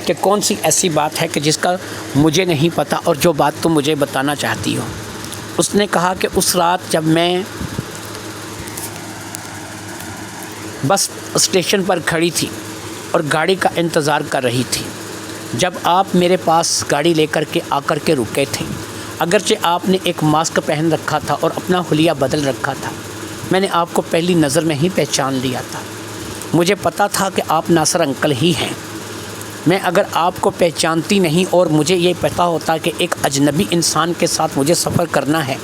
کہ کون سی ایسی بات ہے کہ جس کا مجھے نہیں پتہ اور جو بات تم مجھے بتانا چاہتی ہو. اس نے کہا کہ اس رات جب میں بس اسٹیشن پر کھڑی تھی اور گاڑی کا انتظار کر رہی تھی، جب آپ میرے پاس گاڑی لے کر کے آ کر کے رکے تھے، اگرچہ آپ نے ایک ماسک پہن رکھا تھا اور اپنا حلیہ بدل رکھا تھا، میں نے آپ کو پہلی نظر میں ہی پہچان لیا تھا. مجھے پتا تھا کہ آپ ناصر انکل ہی ہیں. میں اگر آپ کو پہچانتی نہیں اور مجھے یہ پتہ ہوتا کہ ایک اجنبی انسان کے ساتھ مجھے سفر کرنا ہے،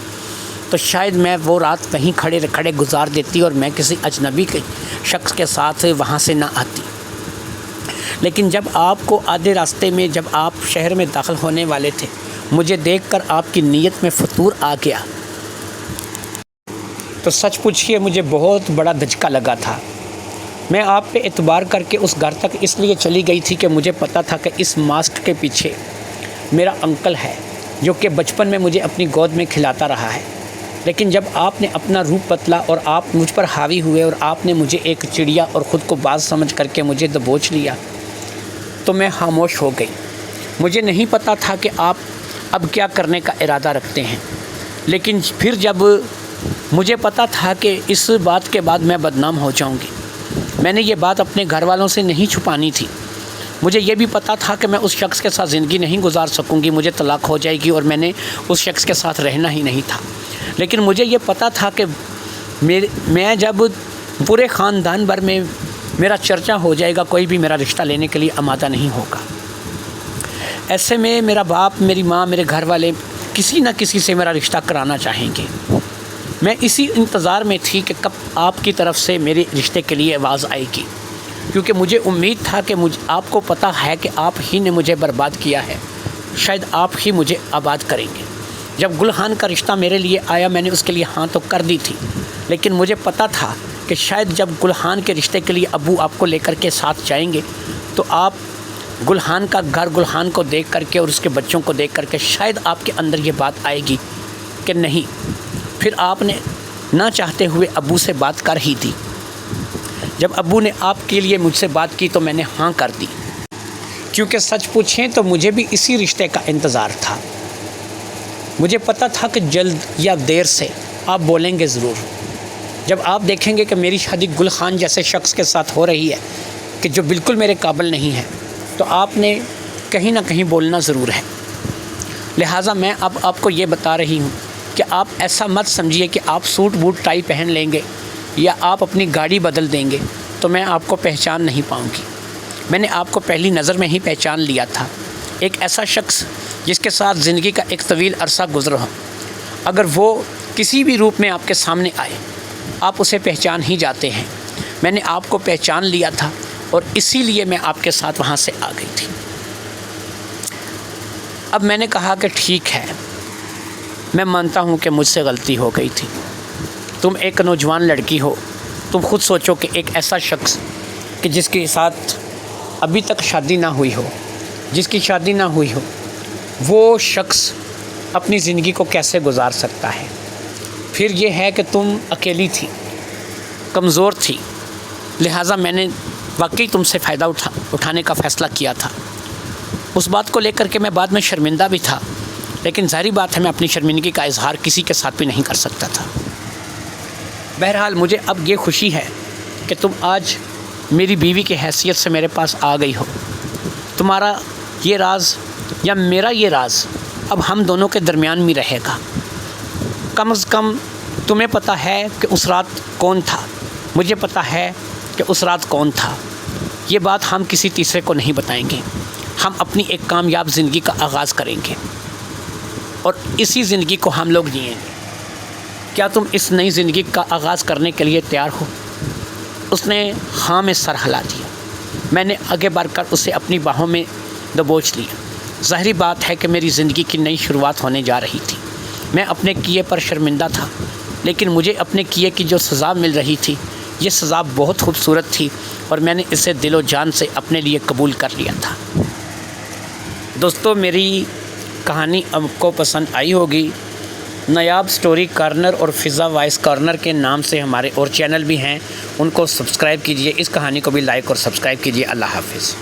تو شاید میں وہ رات وہیں کھڑے گزار دیتی اور میں کسی اجنبی کے شخص کے ساتھ وہاں سے نہ آتی. لیکن جب آپ کو آدھے راستے میں جب آپ شہر میں داخل ہونے والے تھے، مجھے دیکھ کر آپ کی نیت میں فطور آ گیا، تو سچ پوچھیے مجھے بہت بڑا دھچکا لگا تھا. میں آپ پہ اعتبار کر کے اس گھر تک اس لیے چلی گئی تھی کہ مجھے پتا تھا کہ اس ماسک کے پیچھے میرا انکل ہے، جو کہ بچپن میں مجھے اپنی گود میں کھلاتا رہا ہے. لیکن جب آپ نے اپنا روپ بتلا اور آپ مجھ پر حاوی ہوئے اور آپ نے مجھے ایک چڑیا اور خود کو باز سمجھ کر کے مجھے دبوچ لیا، تو میں خاموش ہو گئی. مجھے نہیں پتا تھا کہ آپ اب کیا کرنے کا ارادہ رکھتے ہیں. لیکن پھر جب مجھے پتا تھا کہ اس بات کے بعد میں بدنام ہو جاؤں گی، میں نے یہ بات اپنے گھر والوں سے نہیں چھپانی تھی. مجھے یہ بھی پتا تھا کہ میں اس شخص کے ساتھ زندگی نہیں گزار سکوں گی، مجھے طلاق ہو جائے گی اور میں نے اس شخص کے ساتھ رہنا ہی نہیں تھا. لیکن مجھے یہ پتا تھا کہ میں جب پورے خاندان بھر میں میرا چرچا ہو جائے گا، کوئی بھی میرا رشتہ لینے کے لیے آمادہ نہیں ہوگا. ایسے میں میرا باپ، میری ماں، میرے گھر والے کسی نہ کسی سے میرا رشتہ کرانا چاہیں گے۔ میں اسی انتظار میں تھی کہ کب آپ کی طرف سے میرے رشتے کے لیے آواز آئے گی، کیونکہ مجھے امید تھا کہ آپ کو پتہ ہے کہ آپ ہی نے مجھے برباد کیا ہے، شاید آپ ہی مجھے آباد کریں گے۔ جب گلحان کا رشتہ میرے لیے آیا میں نے اس کے لیے ہاں تو کر دی تھی، لیکن مجھے پتہ تھا کہ شاید جب گلحان کے رشتے کے لیے ابو آپ کو لے کر کے ساتھ جائیں گے تو آپ گلحان کا گھر، گلحان کو دیکھ کر کے اور اس کے بچوں کو دیکھ کر کے شاید آپ کے اندر یہ بات آئے گی کہ نہیں۔ پھر آپ نے نہ چاہتے ہوئے ابو سے بات کر ہی دی۔ جب ابو نے آپ کے لیے مجھ سے بات کی تو میں نے ہاں کر دی، کیونکہ سچ پوچھیں تو مجھے بھی اسی رشتے کا انتظار تھا۔ مجھے پتہ تھا کہ جلد یا دیر سے آپ بولیں گے ضرور۔ جب آپ دیکھیں گے کہ میری شادی گلحان جیسے شخص کے ساتھ ہو رہی ہے کہ جو بالکل میرے قابل نہیں ہے، تو آپ نے کہیں نہ کہیں بولنا ضرور ہے۔ لہٰذا میں اب آپ کو یہ بتا رہی ہوں کہ آپ ایسا مت سمجھیے کہ آپ سوٹ بوٹ ٹائی پہن لیں گے یا آپ اپنی گاڑی بدل دیں گے تو میں آپ کو پہچان نہیں پاؤں گی۔ میں نے آپ کو پہلی نظر میں ہی پہچان لیا تھا، ایک ایسا شخص جس کے ساتھ زندگی کا ایک طویل عرصہ گزرا ہو۔ اگر وہ کسی بھی روپ میں آپ کے سامنے آئے آپ اسے پہچان ہی جاتے ہیں۔ میں نے آپ کو پہچان لیا تھا اور اسی لیے میں آپ کے ساتھ وہاں سے آ گئی تھی۔ اب میں نے کہا کہ ٹھیک ہے، میں مانتا ہوں کہ مجھ سے غلطی ہو گئی تھی۔ تم ایک نوجوان لڑکی ہو، تم خود سوچو کہ ایک ایسا شخص کہ جس کے ساتھ ابھی تک شادی نہ ہوئی ہو، جس کی شادی نہ ہوئی ہو، وہ شخص اپنی زندگی کو کیسے گزار سکتا ہے؟ پھر یہ ہے کہ تم اکیلی تھی، کمزور تھی، لہٰذا میں نے واقعی تم سے فائدہ اٹھانے کا فیصلہ کیا تھا۔ اس بات کو لے کر کے میں بعد میں شرمندہ بھی تھا، لیکن ظاہری بات ہے میں اپنی شرمندگی کا اظہار کسی کے ساتھ بھی نہیں کر سکتا تھا۔ بہرحال مجھے اب یہ خوشی ہے کہ تم آج میری بیوی کی حیثیت سے میرے پاس آ گئی ہو۔ تمہارا یہ راز یا میرا یہ راز اب ہم دونوں کے درمیان میں رہے گا۔ کم از کم تمہیں پتہ ہے کہ اس رات کون تھا، مجھے پتہ ہے کہ اس رات کون تھا۔ یہ بات ہم کسی تیسرے کو نہیں بتائیں گے۔ ہم اپنی ایک کامیاب زندگی کا آغاز کریں گے اور اسی زندگی کو ہم لوگ جئیں گے۔ کیا تم اس نئی زندگی کا آغاز کرنے کے لیے تیار ہو؟ اس نے ہاں میں سر ہلا دیا۔ میں نے آگے بڑھ کر اسے اپنی باہوں میں دبوچ لیا۔ ظاہری بات ہے کہ میری زندگی کی نئی شروعات ہونے جا رہی تھی۔ میں اپنے کیے پر شرمندہ تھا، لیکن مجھے اپنے کیے کی جو سزا مل رہی تھی یہ سزا بہت خوبصورت تھی اور میں نے اسے دل و جان سے اپنے لیے قبول کر لیا تھا۔ دوستو، میری کہانی آپ کو پسند آئی ہوگی۔ نایاب سٹوری کارنر اور فضا وائس کارنر کے نام سے ہمارے اور چینل بھی ہیں، ان کو سبسکرائب کیجئے۔ اس کہانی کو بھی لائک اور سبسکرائب کیجئے۔ اللہ حافظ۔